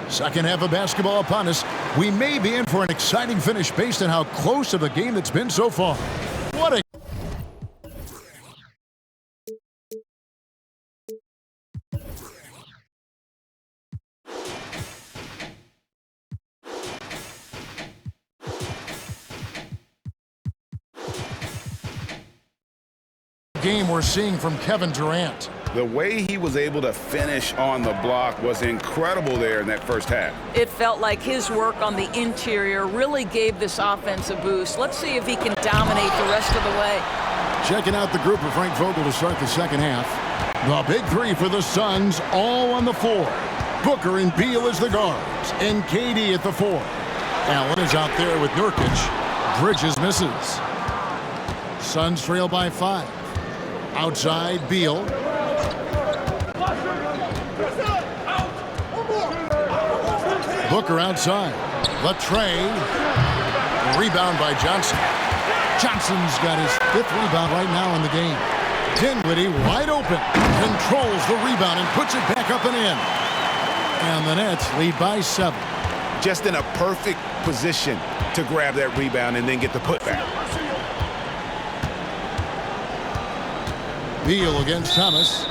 Second half of basketball upon us. We may be in for an exciting finish based on how close of a game it's been so far. What a game we're seeing from Kevin Durant. The way he was able to finish on the block was incredible there in that first half. It felt like his work on the interior really gave this offense a boost. Let's see if he can dominate the rest of the way. Checking out the group of Frank Vogel to start the second half. The big three for the Suns, all on the floor. Booker and Beal as the guards, and KD at the 4. Allen is out there with Nurkic. Bridges misses. Suns trail by 5. Outside, Beal. Booker outside. Latrey. Rebound by Johnson. Johnson's got his 5th rebound right now in the game. Dinwiddie wide open. Controls the rebound and puts it back up and in. And the Nets lead by 7. Just in a perfect position to grab that rebound and then get the putback. Beal against Thomas.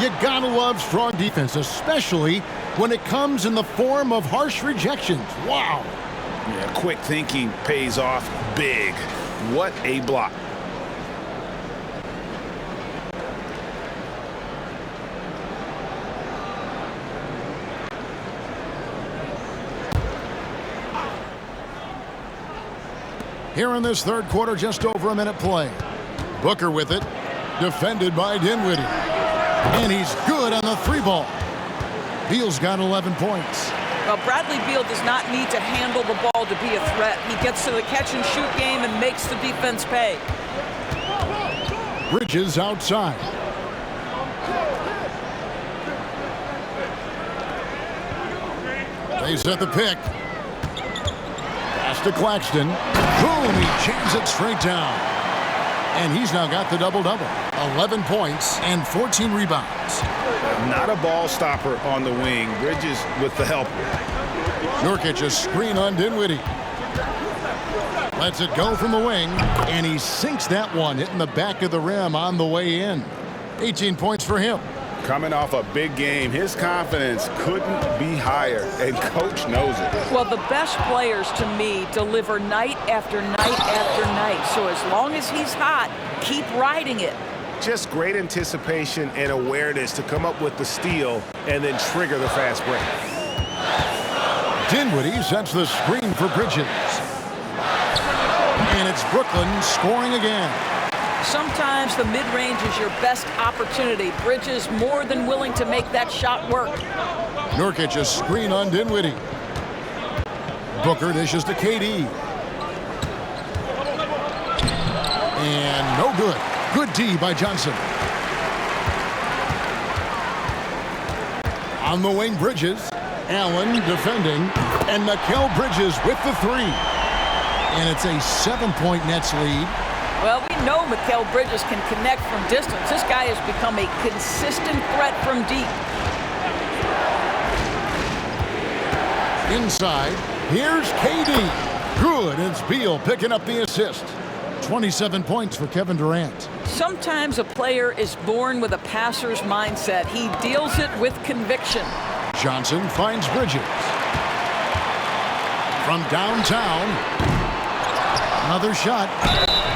You gotta love strong defense, especially when it comes in the form of harsh rejections. Wow. Yeah, quick thinking pays off big. What a block. Here in this third quarter, just over a minute play. Booker with it, defended by Dinwiddie. And he's good on the 3-ball. Beal's got 11 points. Well, Bradley Beal does not need to handle the ball to be a threat. He gets to the catch-and-shoot game and makes the defense pay. Bridges outside. They set the pick. Pass to Claxton. Boom, he jams it straight down. And he's now got the double-double. 11 points and 14 rebounds. Not a ball stopper on the wing. Bridges with the help. Nurkic a screen on Dinwiddie. Lets it go from the wing, and he sinks that one, hitting the back of the rim on the way in. 18 points for him. Coming off a big game, his confidence couldn't be higher, and coach knows it. Well, the best players, to me, deliver night after night after night. So as long as he's hot, keep riding it. Just great anticipation and awareness to come up with the steal and then trigger the fast break. Dinwiddie sets the screen for Bridges. And it's Brooklyn scoring again. Sometimes the mid-range is your best opportunity. Bridges more than willing to make that shot work. Nurkic a screen on Dinwiddie. Booker dishes to KD. And no good. Good D by Johnson. On the wing, Bridges. Allen defending. And Mikal Bridges with the three. And it's a 7-point Nets lead. Well, we know Mikal Bridges can connect from distance. This guy has become a consistent threat from deep. Inside, here's KD. Good, it's Beal picking up the assist. 27 points for Kevin Durant. Sometimes a player is born with a passer's mindset. He deals it with conviction. Johnson finds Bridges. From downtown, another shot.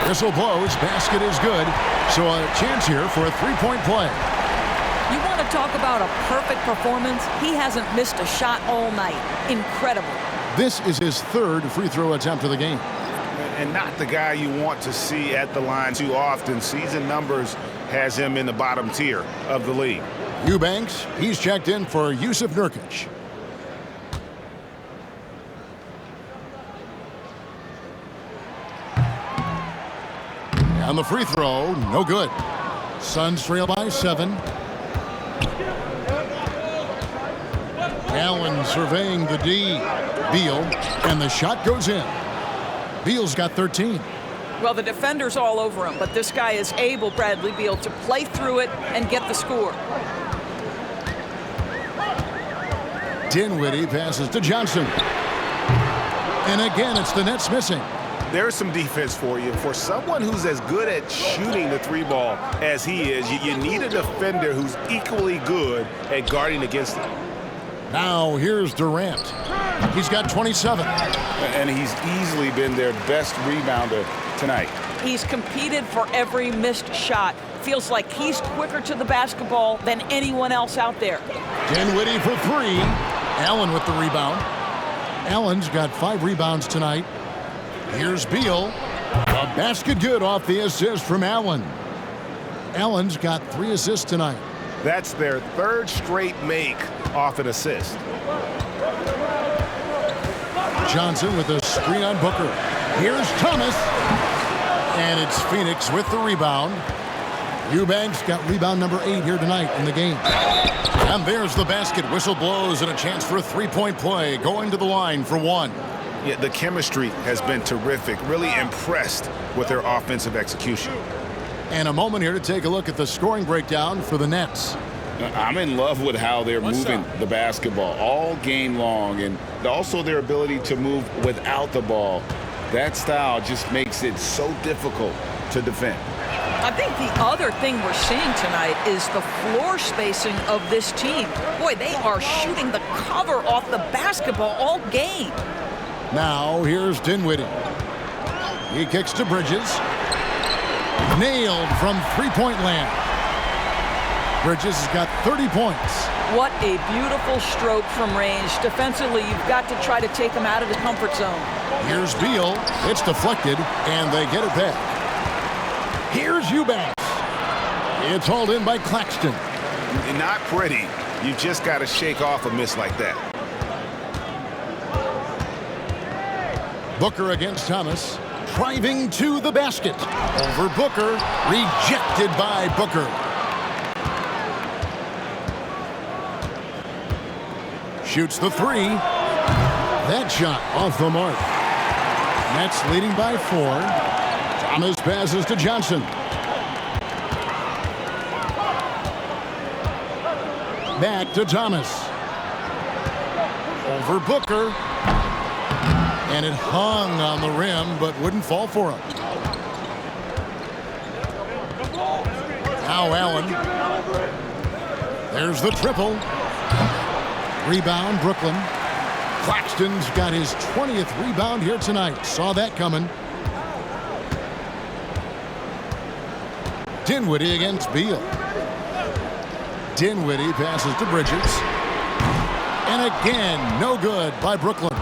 Whistle blows, basket is good. So a chance here for a three-point play. You want to talk about a perfect performance? He hasn't missed a shot all night. Incredible. This is his third free throw attempt of the game. And not the guy you want to see at the line too often. Season numbers has him in the bottom tier of the league. Eubanks, he's checked in for Yusuf Nurkic. On the free throw, no good. Suns trail by 7. Allen surveying the D. Beal, and the shot goes in. Beal's got 13. Well, the defender's all over him, but this guy is able, Bradley Beal, to play through it and get the score. Dinwiddie passes to Johnson. And again, it's the Nets missing. There's some defense for you. For someone who's as good at shooting the three ball as he is, you need a defender who's equally good at guarding against it. Now here's Durant. He's got 27. And he's easily been their best rebounder tonight. He's competed for every missed shot. Feels like he's quicker to the basketball than anyone else out there. Dinwiddie for 3. Allen with the rebound. Allen's got 5 rebounds tonight. Here's Beal. A basket good off the assist from Allen. Allen's got 3 assists tonight. That's their third straight make off an assist. Johnson with a screen on Booker. Here's Thomas. And it's Phoenix with the rebound. Eubanks got rebound number 8 here tonight in the game. And there's the basket. Whistle blows and a chance for a three-point play. Going to the line for 1. Yeah, the chemistry has been terrific. Really impressed with their offensive execution. And a moment here to take a look at the scoring breakdown for the Nets. I'm in love with how they're moving the basketball all game long, and also their ability to move without the ball. That style just makes it so difficult to defend. I think the other thing we're seeing tonight is the floor spacing of this team. Boy, they are shooting the cover off the basketball all game. Now here's Dinwiddie. He kicks to Bridges. Nailed from three-point land. Bridges has got 30 points. What a beautiful stroke from range. Defensively, you've got to try to take him out of the comfort zone. Here's Beal. It's deflected, and they get it back. Here's Eubanks. It's hauled in by Claxton. Not pretty. You just got to shake off a miss like that. Booker against Thomas. Driving to the basket. Over Booker. Rejected by Booker. Shoots the 3. That shot off the mark. Nets leading by 4. Thomas passes to Johnson. Back to Thomas. Over Booker. And it hung on the rim, but wouldn't fall for him. Now Allen. There's the triple. Rebound, Brooklyn. Claxton's got his 20th rebound here tonight. Saw that coming. Dinwiddie against Beal. Dinwiddie passes to Bridges. And again, no good by Brooklyn.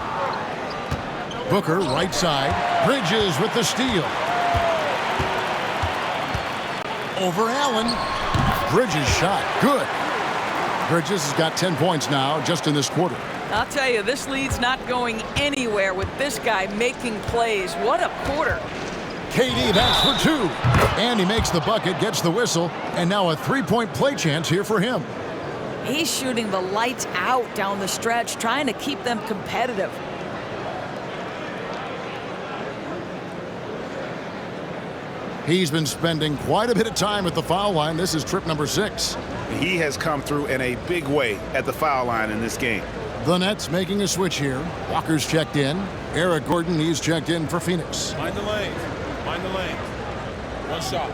Booker, right side. Bridges with the steal. Over Allen. Bridges shot. Good. Bridges has got 10 points now just in this quarter. I'll tell you, this lead's not going anywhere with this guy making plays. What a quarter. KD, that's for two. And he makes the bucket, gets the whistle, and now a three-point play chance here for him. He's shooting the lights out down the stretch, trying to keep them competitive. He's been spending quite a bit of time at the foul line. This is trip number 6. He has come through in a big way at the foul line in this game. The Nets making a switch here. Walker's checked in. Eric Gordon, he's checked in for Phoenix. Mind the lane. Mind the lane. One shot.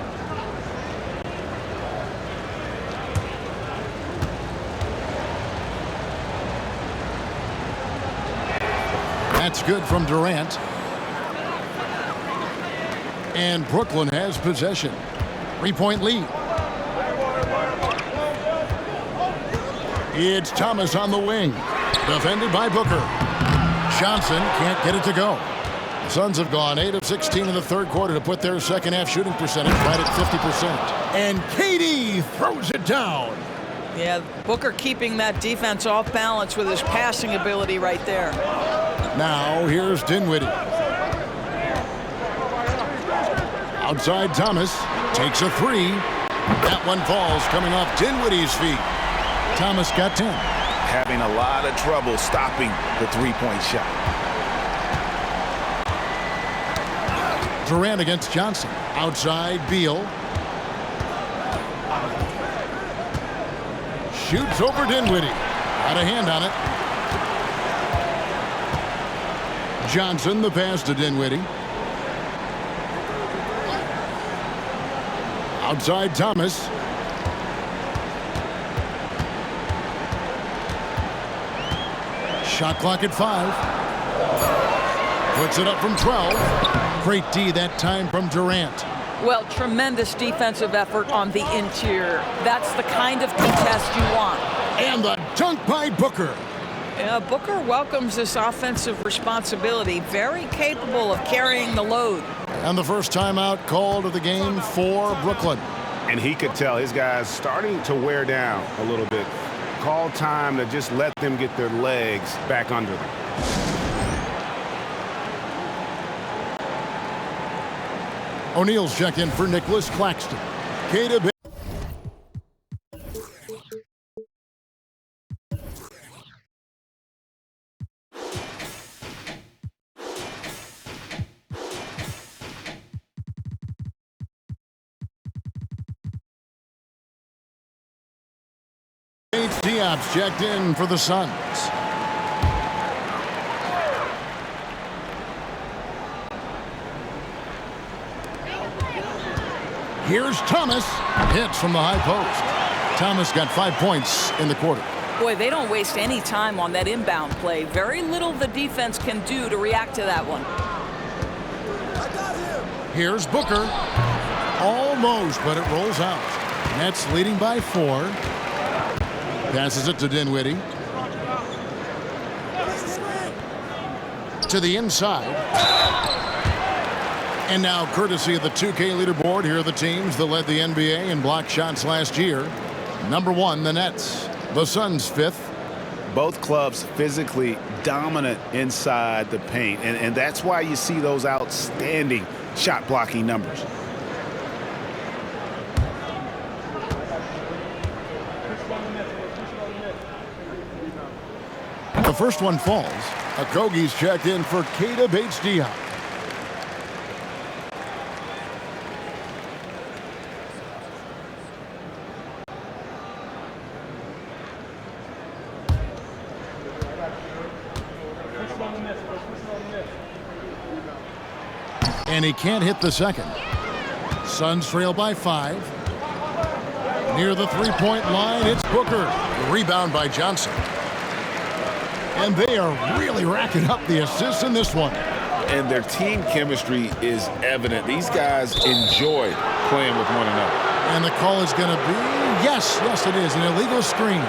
That's good from Durant. And Brooklyn has possession. 3-point lead. It's Thomas on the wing. Defended by Booker. Johnson can't get it to go. The Suns have gone 8 of 16 in the third quarter to put their second half shooting percentage right at 50%. And KD throws it down. Yeah, Booker keeping that defense off balance with his passing ability right there. Now here's Dinwiddie. Outside Thomas takes a three. That one falls coming off Dinwiddie's feet. Thomas got 10. Having a lot of trouble stopping the three-point shot. Durant against Johnson. Outside Beal. Shoots over Dinwiddie. Got a hand on it. Johnson, the pass to Dinwiddie. Outside Thomas. Shot clock at 5. Puts it up from 12. Great D that time from Durant. Well, tremendous defensive effort on the interior. That's the kind of contest you want. And the dunk by Booker. Yeah, Booker welcomes this offensive responsibility. Very capable of carrying the load. And the first timeout called of the game for Brooklyn. And he could tell his guys starting to wear down a little bit. Call time to just let them get their legs back under them. O'Neal's checked in for Nicholas Claxton. Kata Diop's checked in for the Suns. Here's Thomas. Hits from the high post. Thomas got 5 points in the quarter. Boy, they don't waste any time on that inbound play. Very little the defense can do to react to that one. Here's Booker. Almost, but it rolls out. Nets leading by 4. Passes it to Dinwiddie. To the inside. And now, courtesy of the 2K leaderboard, here are the teams that led the NBA in block shots last year. Number 1, the Nets. The Suns 5th. Both clubs physically dominant inside the paint, and that's why you see those outstanding shot blocking numbers. The first one falls. Okogie's checked in for Keita Bates-Diop. And he can't hit the second. Suns trail by 5. Near the three-point line, it's Booker. Rebound by Johnson. And they are really racking up the assists in this one. and their team chemistry is evident. These guys enjoy playing with one another. And the call is going to be, yes, it is, an illegal screen.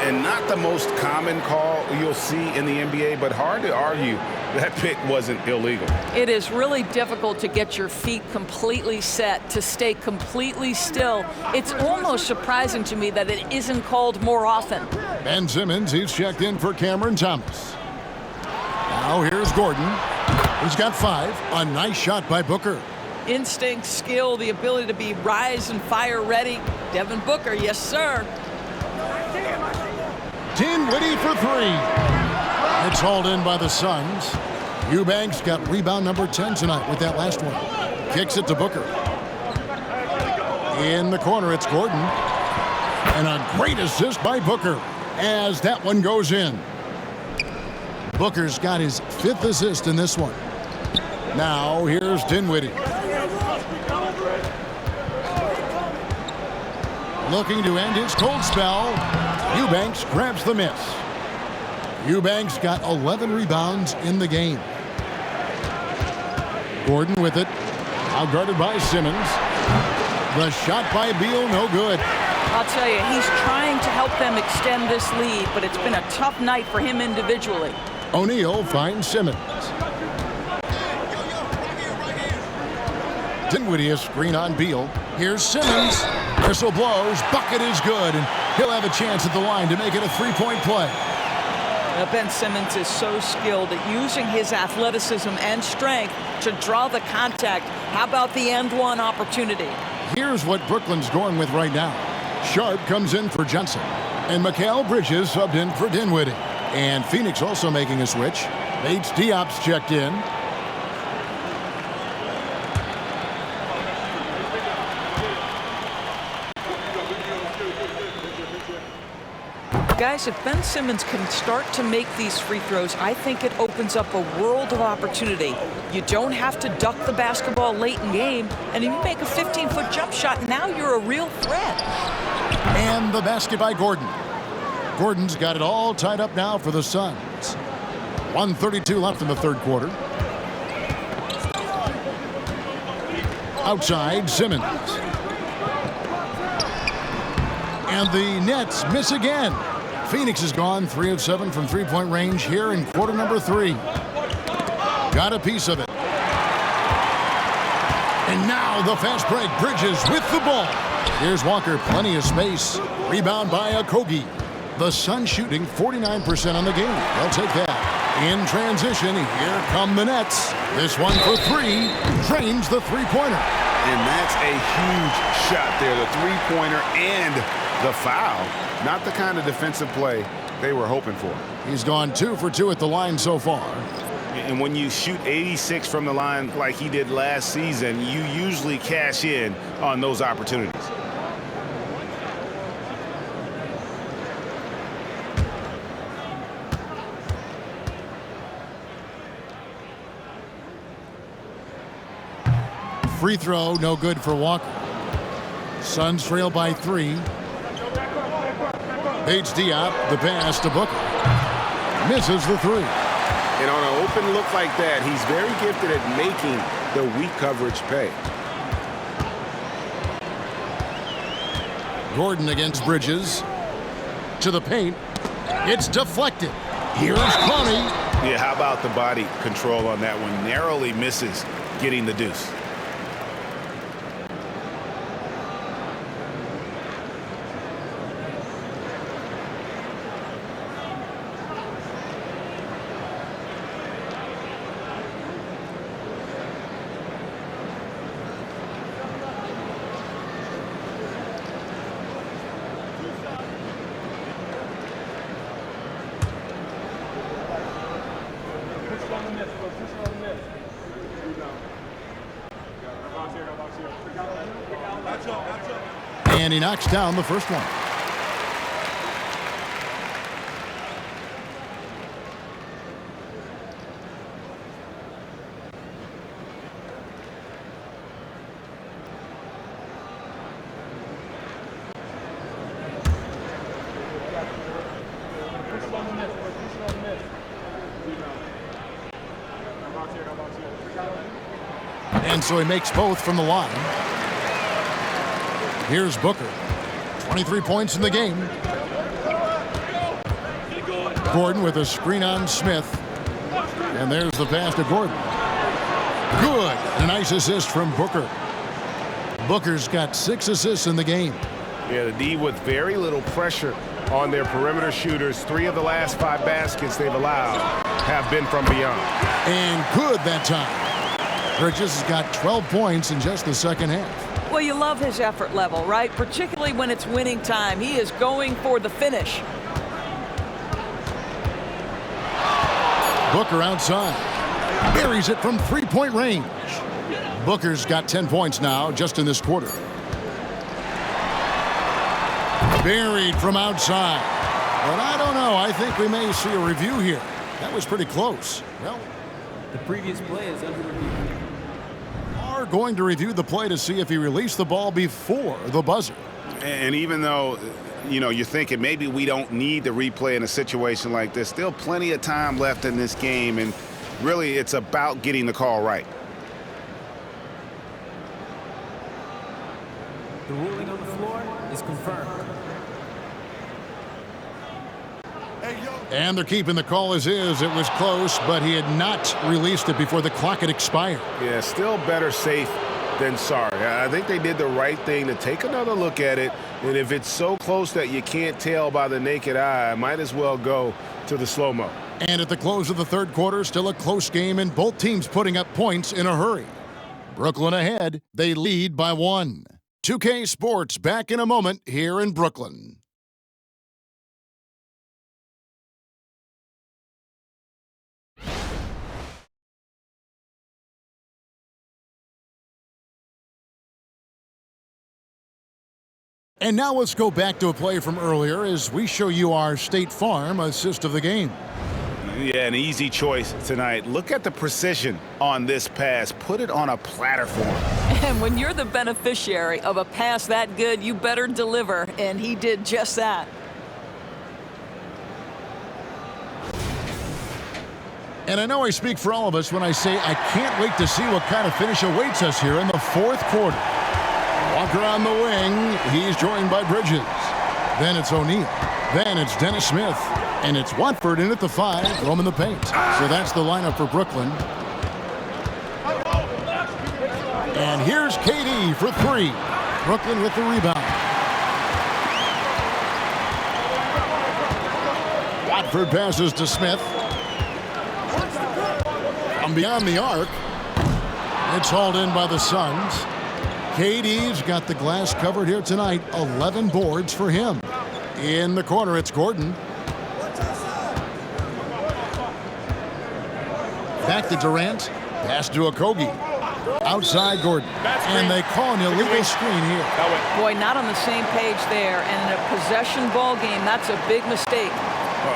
And not the most common call you'll see in the NBA, but hard to argue that pick wasn't illegal. It is really difficult to get your feet completely set, to stay completely still. It's almost surprising to me that it isn't called more often. Ben Simmons, he's checked in for Cameron Thomas. Now here's Gordon. He's got 5. A nice shot by Booker. Instinct, skill, the ability to be rise and fire ready. Devin Booker, yes, sir. Dinwiddie for 3. It's hauled in by the Suns. Eubanks got rebound number 10 tonight with that last one. Kicks it to Booker. In the corner, it's Gordon. And a great assist by Booker as that one goes in. Booker's got his 5th assist in this one. Now here's Dinwiddie. Looking to end his cold spell. Eubanks grabs the miss. Eubanks got 11 rebounds in the game. Gordon with it. Out guarded by Simmons. The shot by Beal, no good. I'll tell you, he's trying to help them extend this lead, but it's been a tough night for him individually. O'Neal finds Simmons. Dinwiddie a screen on Beal. Here's Simmons. Whistle blows. Bucket is good, and he'll have a chance at the line to make it a 3-point play. Now Ben Simmons is so skilled at using his athleticism and strength to draw the contact. How about the end one opportunity? Here's what Brooklyn's going with right now. Sharp comes in for Johnson, and Mikal Bridges subbed in for Dinwiddie. And Phoenix also making a switch. Bates Diop's checked in. Guys, if Ben Simmons can start to make these free throws, I think it opens up a world of opportunity. You don't have to duck the basketball late in game, and if you make a 15-foot jump shot, now you're a real threat. And the basket by Gordon. Gordon's got it all tied up now for the Suns. 1:32 left in the third quarter. Outside, Simmons. And the Nets miss again. Phoenix is gone 3 of 7 from three-point range here in quarter number 3. Got a piece of it. And now the fast break. Bridges with the ball. Here's Walker, plenty of space. Rebound by Okogie. The Suns shooting 49% on the game. They'll take that. In transition, here come the Nets. This one for 3. Drains the three-pointer. And that's a huge shot there. The three-pointer and the foul. Not the kind of defensive play they were hoping for. He's gone 2 for 2 at the line so far. And when you shoot 86 from the line like he did last season, you usually cash in on those opportunities. Free throw, no good for Walker. Suns trail by 3. Bates Diop, the pass to Booker. Misses the 3. And on an open look like that, he's very gifted at making the weak coverage pay. Gordon against Bridges. To the paint. It's deflected. Here's Clowney. Yeah, how about the body control on that one? Narrowly misses getting the deuce. And he knocks down the first one. And so he makes both from the line. Here's Booker. 23 points in the game. Gordon with a screen on Smith. And there's the pass to Gordon. Good. A nice assist from Booker. Booker's got 6 assists in the game. Yeah, the D with very little pressure on their perimeter shooters. 3 of the last 5 baskets they've allowed have been from beyond. And good that time. Bridges has got 12 points in just the second half. Well, you love his effort level, right? Particularly when it's winning time. He is going for the finish. Booker outside. Buries it from three-point range. Booker's got 10 points now just in this quarter. Buried from outside. But I don't know. I think we may see a review here. That was pretty close. Well, the previous play is under review. Are going to review the play to see if he released the ball before the buzzer. And even though, you know, you're thinking maybe we don't need the replay in a situation like this, still plenty of time left in this game, and really it's about getting the call right. The ruling on the floor is confirmed. And they're keeping the call as is. It was close, but he had not released it before the clock had expired. Yeah, still better safe than sorry. I think they did the right thing to take another look at it. And if it's so close that you can't tell by the naked eye, might as well go to the slow-mo. And at the close of the third quarter, still a close game, and both teams putting up points in a hurry. Brooklyn ahead. They lead by 1. 2K Sports back in a moment here in Brooklyn. And now let's go back to a play from earlier as we show you our State Farm assist of the game. Yeah, an easy choice tonight. Look at the precision on this pass. Put it on a platform. And when you're the beneficiary of a pass that good, you better deliver, and he did just that. And I know I speak for all of us when I say I can't wait to see what kind of finish awaits us here in the fourth quarter. Walker on the wing. He's joined by Bridges. Then it's O'Neal. Then it's Dennis Smith. And it's Watford in at the 5, roaming the paint. So that's the lineup for Brooklyn. And here's KD for 3. Brooklyn with the rebound. Watford passes to Smith. From beyond the arc. It's hauled in by the Suns. KD's got the glass covered here tonight. 11 boards for him. In the corner, it's Gordon. Back to Durant. Pass to Okogie. Outside Gordon. And they call an illegal screen here. Boy, not on the same page there. And in a possession ball game, that's a big mistake.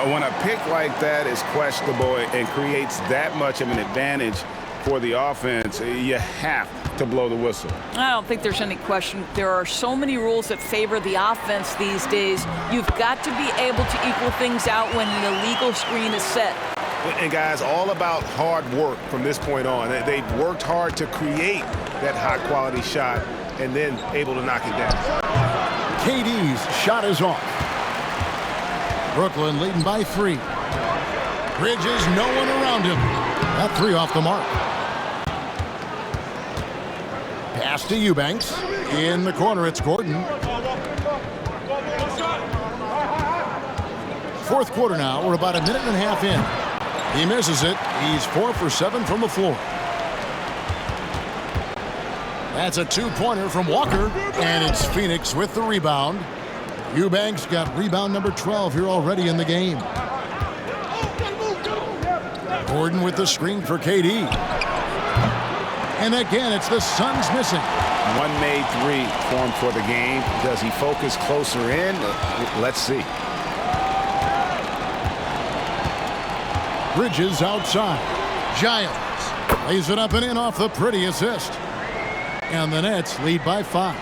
When a pick like that is questionable and creates that much of an advantage for the offense, you have to blow the whistle. I don't think there's any question. There are so many rules that favor the offense these days. You've got to be able to equal things out when an illegal screen is set. And guys, all about hard work from this point on. They've worked hard to create that high-quality shot and then able to knock it down. KD's shot is off. Brooklyn leading by 3. Bridges, no one around him. That 3 off the mark. Pass to Eubanks. In the corner, it's Gordon. Fourth quarter now. We're about a minute and a half in. He misses it. He's 4 for 7 from the floor. That's a 2-pointer from Walker. And it's Phoenix with the rebound. Eubanks got rebound number 12 here already in the game. Gordon with the screen for KD. And again, it's the Suns missing. One made 3 formed for the game. Does he focus closer in? Let's see. Bridges outside. Giles lays it up and in off the pretty assist. And the Nets lead by 5.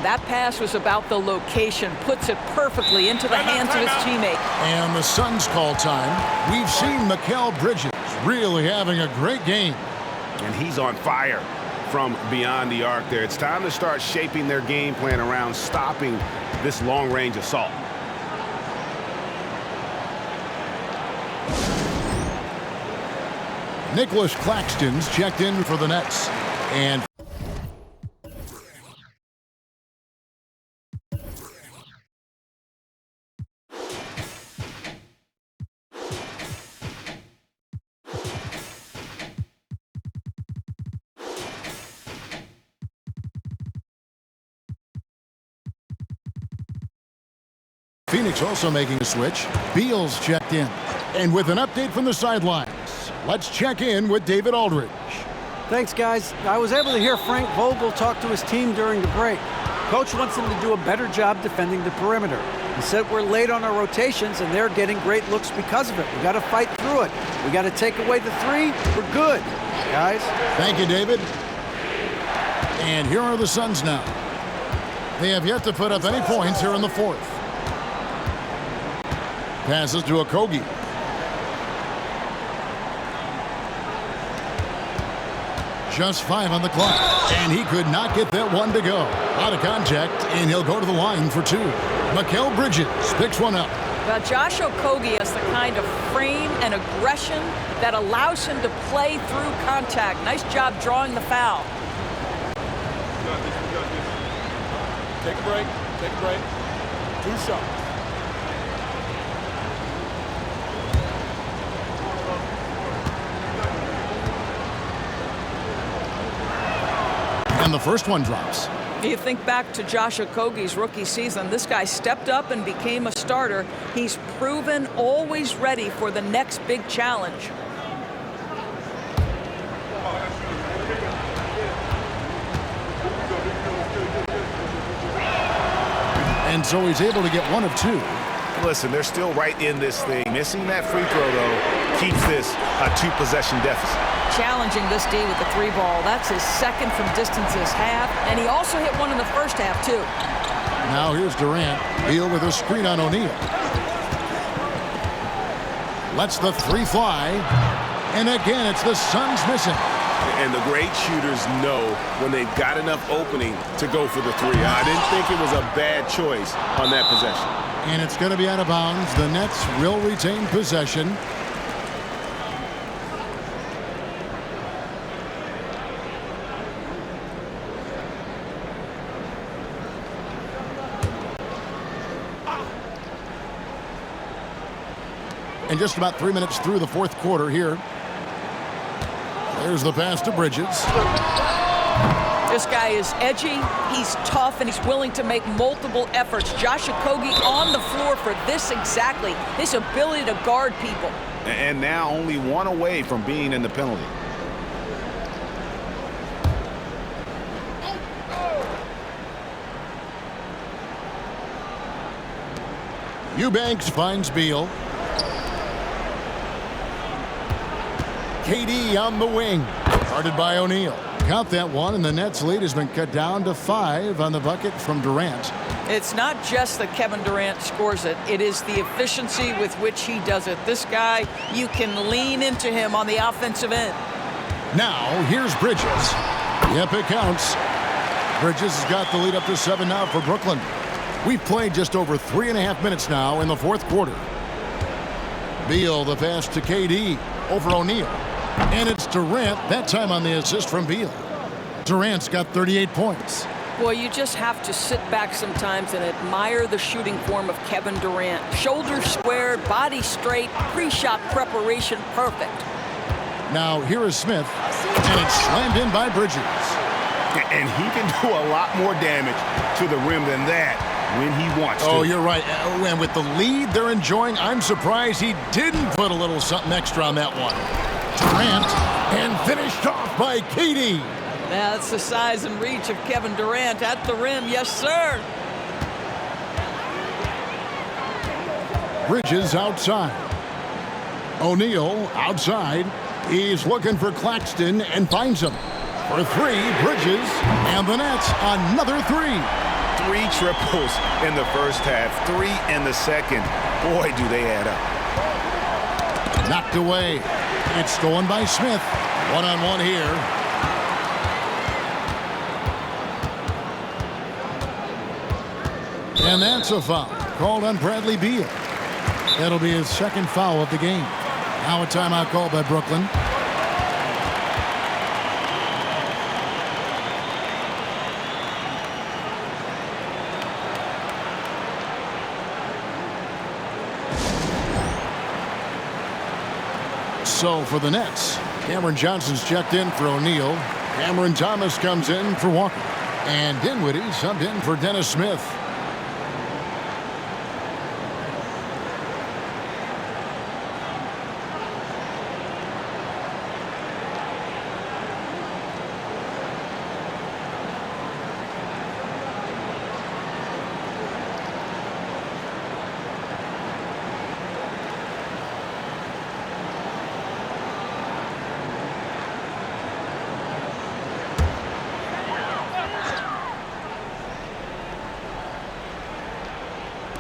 That pass was about the location. Puts it perfectly into the hands of his teammate. And the Suns call time. We've seen Mikal Bridges really having a great game. And he's on fire. from beyond the arc there. It's time to start shaping their game plan around stopping this long-range assault. Nicholas Claxton's checked in for the Nets. And Phoenix also making a switch. Beal's checked in. And with an update from the sidelines, let's check in with David Aldridge. Thanks, guys. I was able to hear Frank Vogel talk to his team during the break. Coach wants them to do a better job defending the perimeter. He said we're late on our rotations, and they're getting great looks because of it. We got to fight through it. We got to take away the three. We're good, guys. Thank you, David. And here are the Suns now. They have yet to put up any points here in the fourth. Passes to Okogie. Just 5 on the clock, and he could not get that one to go. Out of contact, and he'll go to the line for 2. Mikal Bridges picks one up. Well, Josh Okogie has the kind of frame and aggression that allows him to play through contact. Nice job drawing the foul. Take a break. Take a break. 2 shots. And the first one drops. You think back to Josh Okogie's rookie season. This guy stepped up and became a starter. He's proven always ready for the next big challenge. And so he's able to get 1 of 2. Listen, they're still right in this thing. Missing that free throw, though, keeps this a 2-possession deficit. Challenging this D with the 3 ball. That's his second from distance this half. And he also hit one in the first half, too. Now here's Durant. Beal with a screen on O'Neal. Lets the 3 fly. And again, it's the Suns missing. And the great shooters know when they've got enough opening to go for the 3. I didn't think it was a bad choice on that possession. And it's going to be out of bounds. The Nets will retain possession. And just about 3 minutes through the fourth quarter here. There's the pass to Bridges. This guy is edgy, he's tough, and he's willing to make multiple efforts. Josh Okogie on the floor for this exactly, his ability to guard people. And now only 1 away from being in the penalty. Eubanks finds Beal. KD on the wing. Guarded by O'Neal. Count that one, and the Nets' lead has been cut down to 5 on the bucket from Durant. It's not just that Kevin Durant scores it. It is the efficiency with which he does it. This guy, you can lean into him on the offensive end. Now, here's Bridges. Yep, it counts. Bridges has got the lead up to 7 now for Brooklyn. We've played just over 3.5 minutes now in the fourth quarter. Beal, the pass to KD over O'Neal. And it's Durant, that time on the assist from Beal. Durant's got 38 points. Boy, you just have to sit back sometimes and admire the shooting form of Kevin Durant. Shoulders squared, body straight, pre-shot preparation perfect. Now, here is Smith, and it's slammed in by Bridges. And he can do a lot more damage to the rim than that when he wants to. Oh, you're right. And with the lead they're enjoying, I'm surprised he didn't put a little something extra on that one. Durant, and finished off by KD. Now that's the size and reach of Kevin Durant at the rim. Yes, sir. Bridges outside. O'Neal outside. He's looking for Claxton and finds him. For 3, Bridges, and the Nets another 3. 3 triples in the first half, 3 in the second. Boy, do they add up. Knocked away. It's stolen by Smith. One-on-one here. And that's a foul called on Bradley Beal. That'll be his second foul of the game. Now a timeout called by Brooklyn. So for the Nets, Cameron Johnson's checked in for O'Neal. Cameron Thomas comes in for Walker. And Dinwiddie subbed in for Dennis Smith.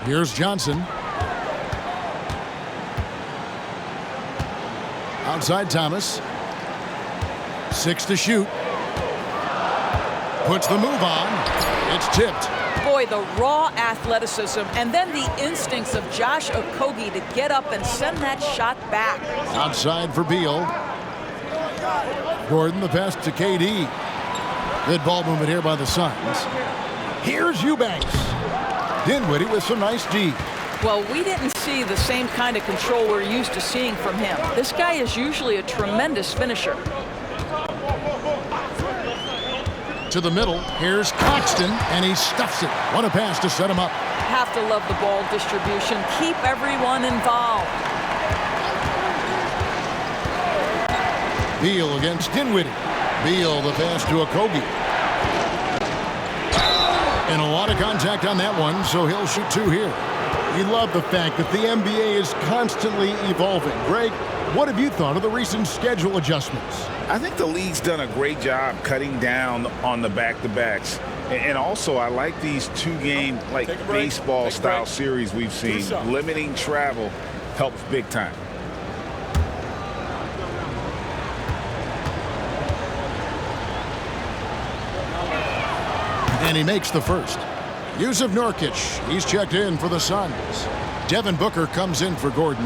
Here's Johnson. Outside Thomas. 6 to shoot. Puts the move on. It's tipped. Boy, the raw athleticism and then the instincts of Josh Okogie to get up and send that shot back. Outside for Beal. Gordon, the pass to KD. Good ball movement here by the Suns. Here's Eubanks. Dinwiddie with some nice D. Well, we didn't see the same kind of control we're used to seeing from him. This guy is usually a tremendous finisher. To the middle, here's Claxton, and he stuffs it. What a pass to set him up. Have to love the ball distribution. Keep everyone involved. Beal against Dinwiddie. Beal the pass to Okogie. And a lot of contact on that one, so he'll shoot 2 here. We love the fact that the NBA is constantly evolving. Greg, what have you thought of the recent schedule adjustments? I think the league's done a great job cutting down on the back-to-backs. And also, I like these 2-game, like baseball-style series we've seen. Limiting travel helps big time. And he makes the first. Yusuf Nurkic, he's checked in for the Suns. Devin Booker comes in for Gordon.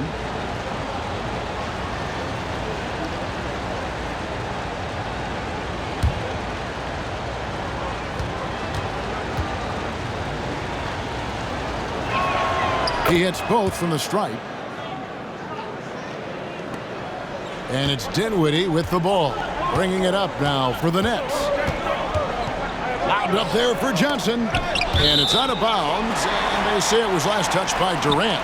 He hits both from the stripe. And it's Dinwiddie with the ball. Bringing it up now for the Nets. Loud up there for Johnson. And it's out of bounds. And they say it was last touched by Durant.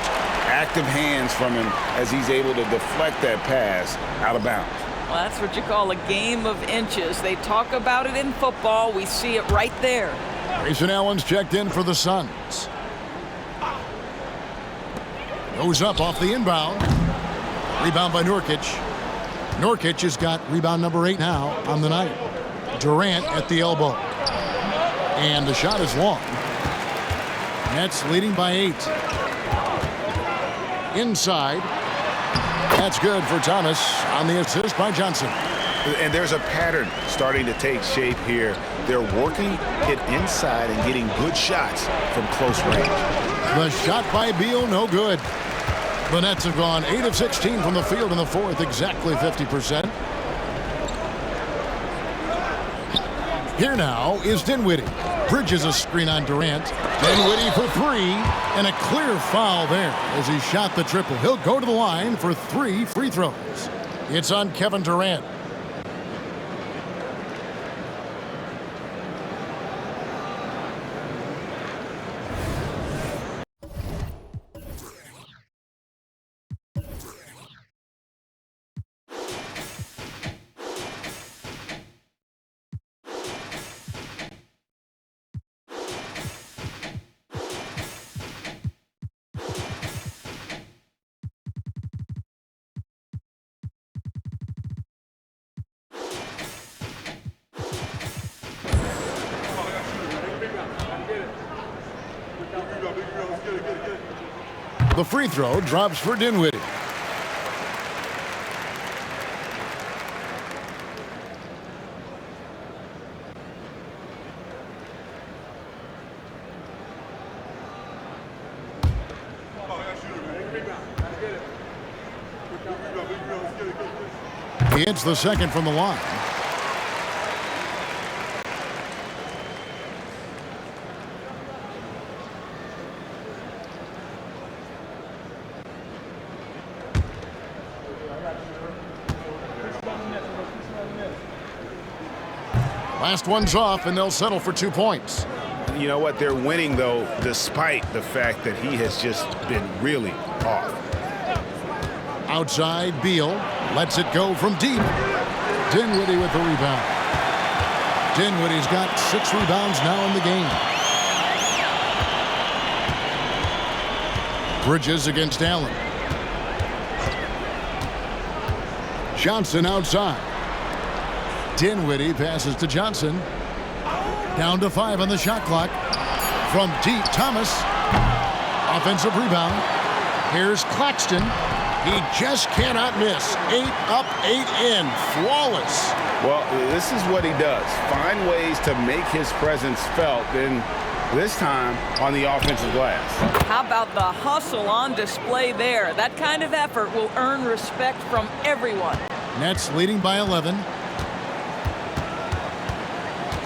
Active hands from him as he's able to deflect that pass out of bounds. Well, that's what you call a game of inches. They talk about it in football. We see it right there. Grayson Allen's checked in for the Suns. Goes up off the inbound. Rebound by Nurkic. Nurkic has got rebound number 8 now on the night. Durant at the elbow. And the shot is long. Nets leading by 8. Inside. That's good for Thomas on the assist by Johnson. And there's a pattern starting to take shape here. They're working it inside and getting good shots from close range. The shot by Beal, no good. The Nets have gone 8 of 16 from the field in the fourth, exactly 50%. Here now is Dinwiddie. Bridges a screen on Durant. Dinwiddie for 3, and a clear foul there as he shot the triple. He'll go to the line for 3 free throws. It's on Kevin Durant. The free throw drops for Dinwiddie. He hits the second from the line. Last one's off, and they'll settle for 2 points. You know what? They're winning, though, despite the fact that he has just been really off. Outside, Beal lets it go from deep. Dinwiddie with the rebound. Dinwiddie's got 6 rebounds now in the game. Bridges against Allen. Johnson outside. Dinwiddie passes to Johnson. Down to 5 on the shot clock. From deep, Thomas. Offensive rebound. Here's Claxton. He just cannot miss. 8 up, 8 in. Flawless. Well, this is what he does. Find ways to make his presence felt, and this time on the offensive glass. How about the hustle on display there? That kind of effort will earn respect from everyone. Nets leading by 11.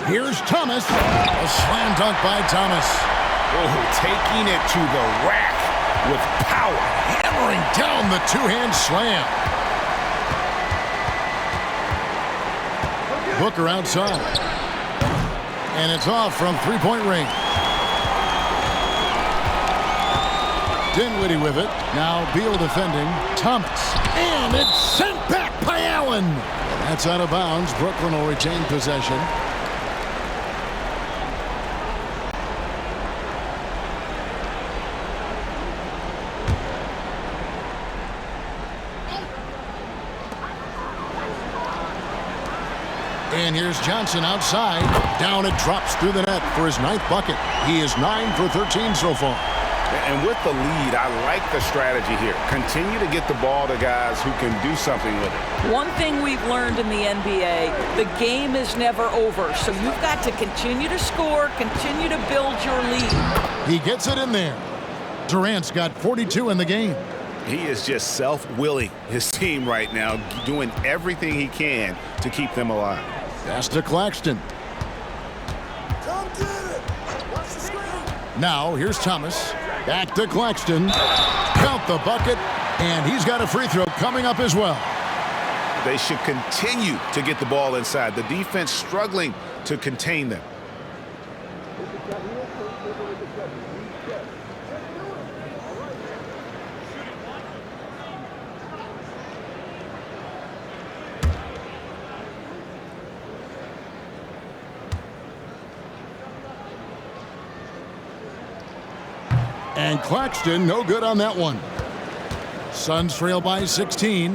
Here's Thomas. A slam dunk by Thomas. Oh, taking it to the rack with power. Hammering down the two-hand slam. Booker outside. And it's off from three-point range. Dinwiddie with it. Now Beal defending. Thomas. And it's sent back by Allen. That's out of bounds. Brooklyn will retain possession. And here's Johnson outside. Down it drops through the net for his 9th bucket. He is 9 for 13 so far. And with the lead, I like the strategy here. Continue to get the ball to guys who can do something with it. One thing we've learned in the NBA, the game is never over. So you've got to continue to score, continue to build your lead. He gets it in there. Durant's got 42 in the game. He is just self-willing his team right now, doing everything he can to keep them alive. Pass to Claxton. Come get it. Watch the screen. Now here's Thomas. Back to Claxton. Count the bucket. And he's got a free throw coming up as well. They should continue to get the ball inside. The defense struggling to contain them. And Claxton, no good on that one. Suns trail by 16.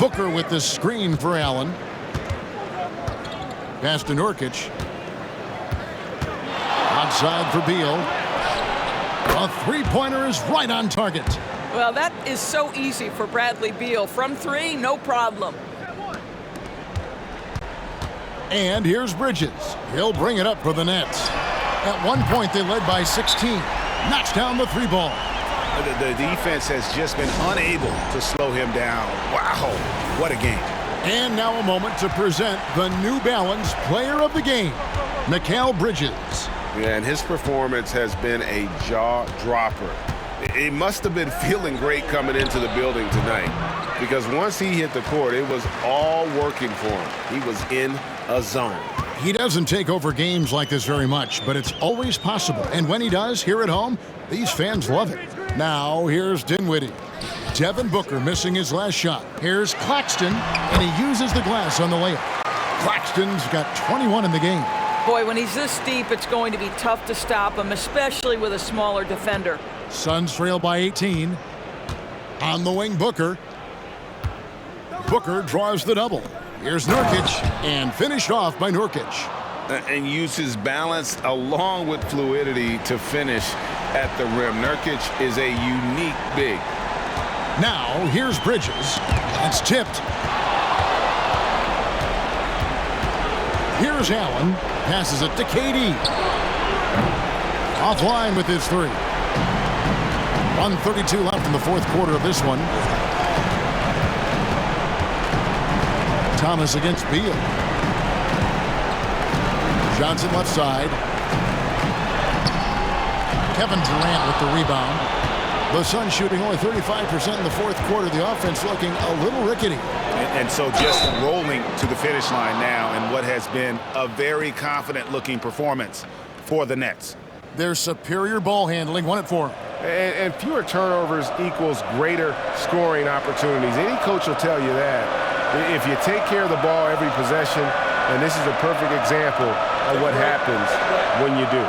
Booker with the screen for Allen. Pass to Nurkic. Outside for Beal. A three-pointer is right on target. Well, that is so easy for Bradley Beal. From 3, no problem. And here's Bridges. He'll bring it up for the Nets. At one point, they led by 16. Knocks down the 3 ball. The defense has just been unable to slow him down. Wow, what a game. And now a moment to present the New Balance Player of the Game, Mikal Bridges. Yeah, and his performance has been a jaw-dropper. He must have been feeling great coming into the building tonight, because once he hit the court, it was all working for him. He was in a zone. He doesn't take over games like this very much, but it's always possible. And when he does, here at home, these fans love it. Now, here's Dinwiddie. Devin Booker missing his last shot. Here's Claxton, and he uses the glass on the layup. Claxton's got 21 in the game. Boy, when he's this deep, it's going to be tough to stop him, especially with a smaller defender. Suns trail by 18. On the wing, Booker. Booker draws the double. Here's Nurkic, and finished off by Nurkic. And uses balance along with fluidity to finish at the rim. Nurkic is a unique big. Now, here's Bridges. It's tipped. Here's Allen. Passes it to KD. Offline with his 3. 1:32 left in the fourth quarter of this one. Thomas against Beal. Johnson left side. Kevin Durant with the rebound. The Suns shooting only 35% in the fourth quarter. The offense looking a little rickety. And so just rolling to the finish line now in what has been a very confident-looking performance for the Nets. Their superior ball handling won it for them. And fewer turnovers equals greater scoring opportunities. Any coach will tell you that. If you take care of the ball every possession, and this is a perfect example of what happens when you do.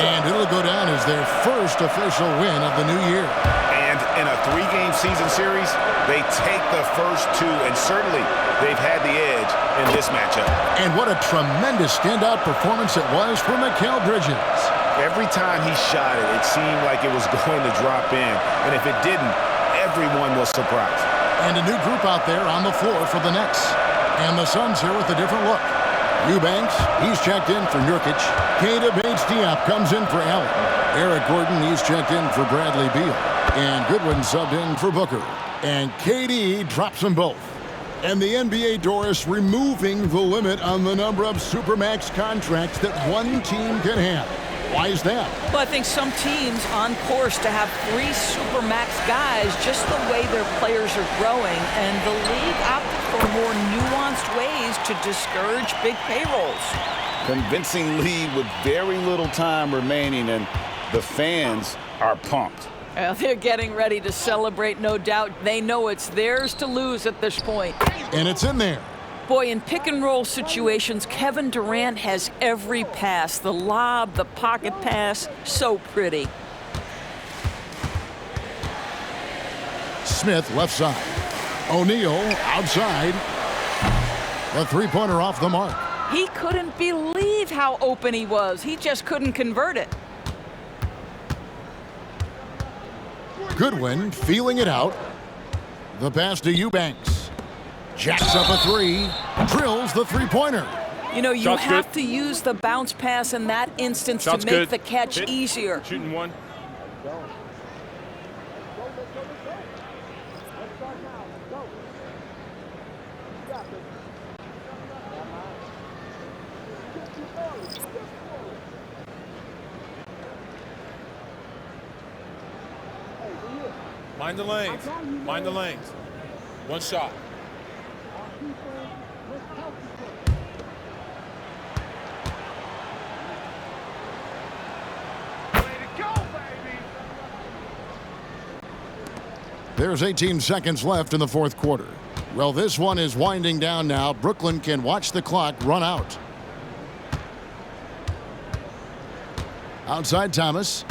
And it'll go down as their first official win of the new year. And in a 3-game season series, they take the first 2, and certainly they've had the edge in this matchup. And what a tremendous standout performance it was for Mikal Bridges. Every time he shot it, it seemed like it was going to drop in. And if it didn't, everyone was surprised. And a new group out there on the floor for the Nets. And the Suns here with a different look. Eubanks, he's checked in for Nurkic. Keita Bates-Diop comes in for Allen. Eric Gordon, he's checked in for Bradley Beal. And Goodwin subbed in for Booker. And KD drops them both. And the NBA, Doris, removing the limit on the number of Supermax contracts that one team can have. Why is that? Well, I think some teams on course to have 3 Supermax guys, just the way their players are growing, and the league opted for more nuanced ways to discourage big payrolls. Convincing lead with very little time remaining, and the fans are pumped. Well, they're getting ready to celebrate, no doubt. They know it's theirs to lose at this point. And it's in there. Boy, in pick-and-roll situations, Kevin Durant has every pass. The lob, the pocket pass, so pretty. Smith left side. O'Neal outside. The three-pointer off the mark. He couldn't believe how open he was. He just couldn't convert it. Goodwin feeling it out. The pass to Eubanks. Jacks up a 3, drills the three-pointer. You know, you have to use the bounce pass in that instance to make the catch easier. Shooting one. Mind the lanes. Mind the lanes. One shot. There's 18 seconds left in the fourth quarter. Well, this one is winding down now. Brooklyn can watch the clock run out. Outside Thomas.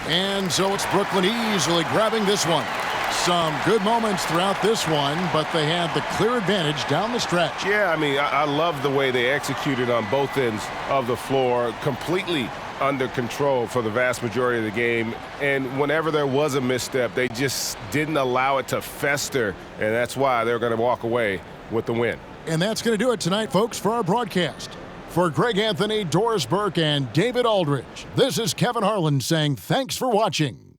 And so it's Brooklyn easily grabbing this one. Some good moments throughout this one, but they had the clear advantage down the stretch. Yeah, I mean, I love the way they executed on both ends of the floor, completely under control for the vast majority of the game. And whenever there was a misstep, they just didn't allow it to fester, and that's why they're going to walk away with the win. And that's going to do it tonight, folks, for our broadcast. For Greg Anthony, Doris Burke, and David Aldridge, this is Kevin Harlan saying thanks for watching.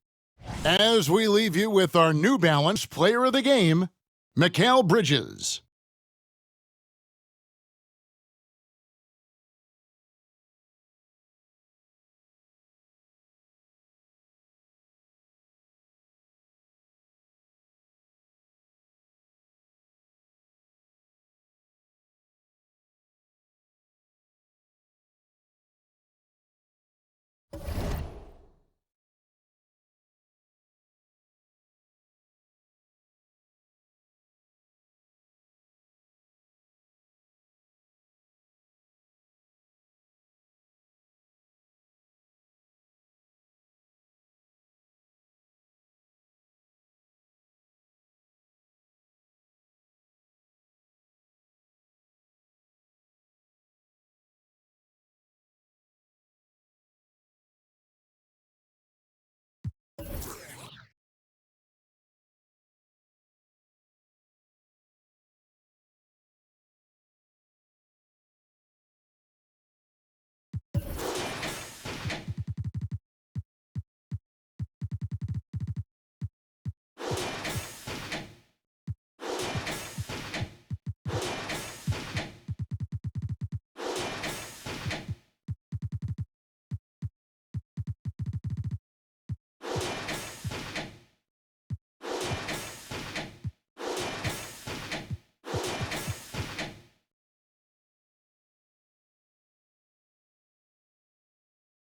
As we leave you with our New Balance Player of the Game, Mikal Bridges.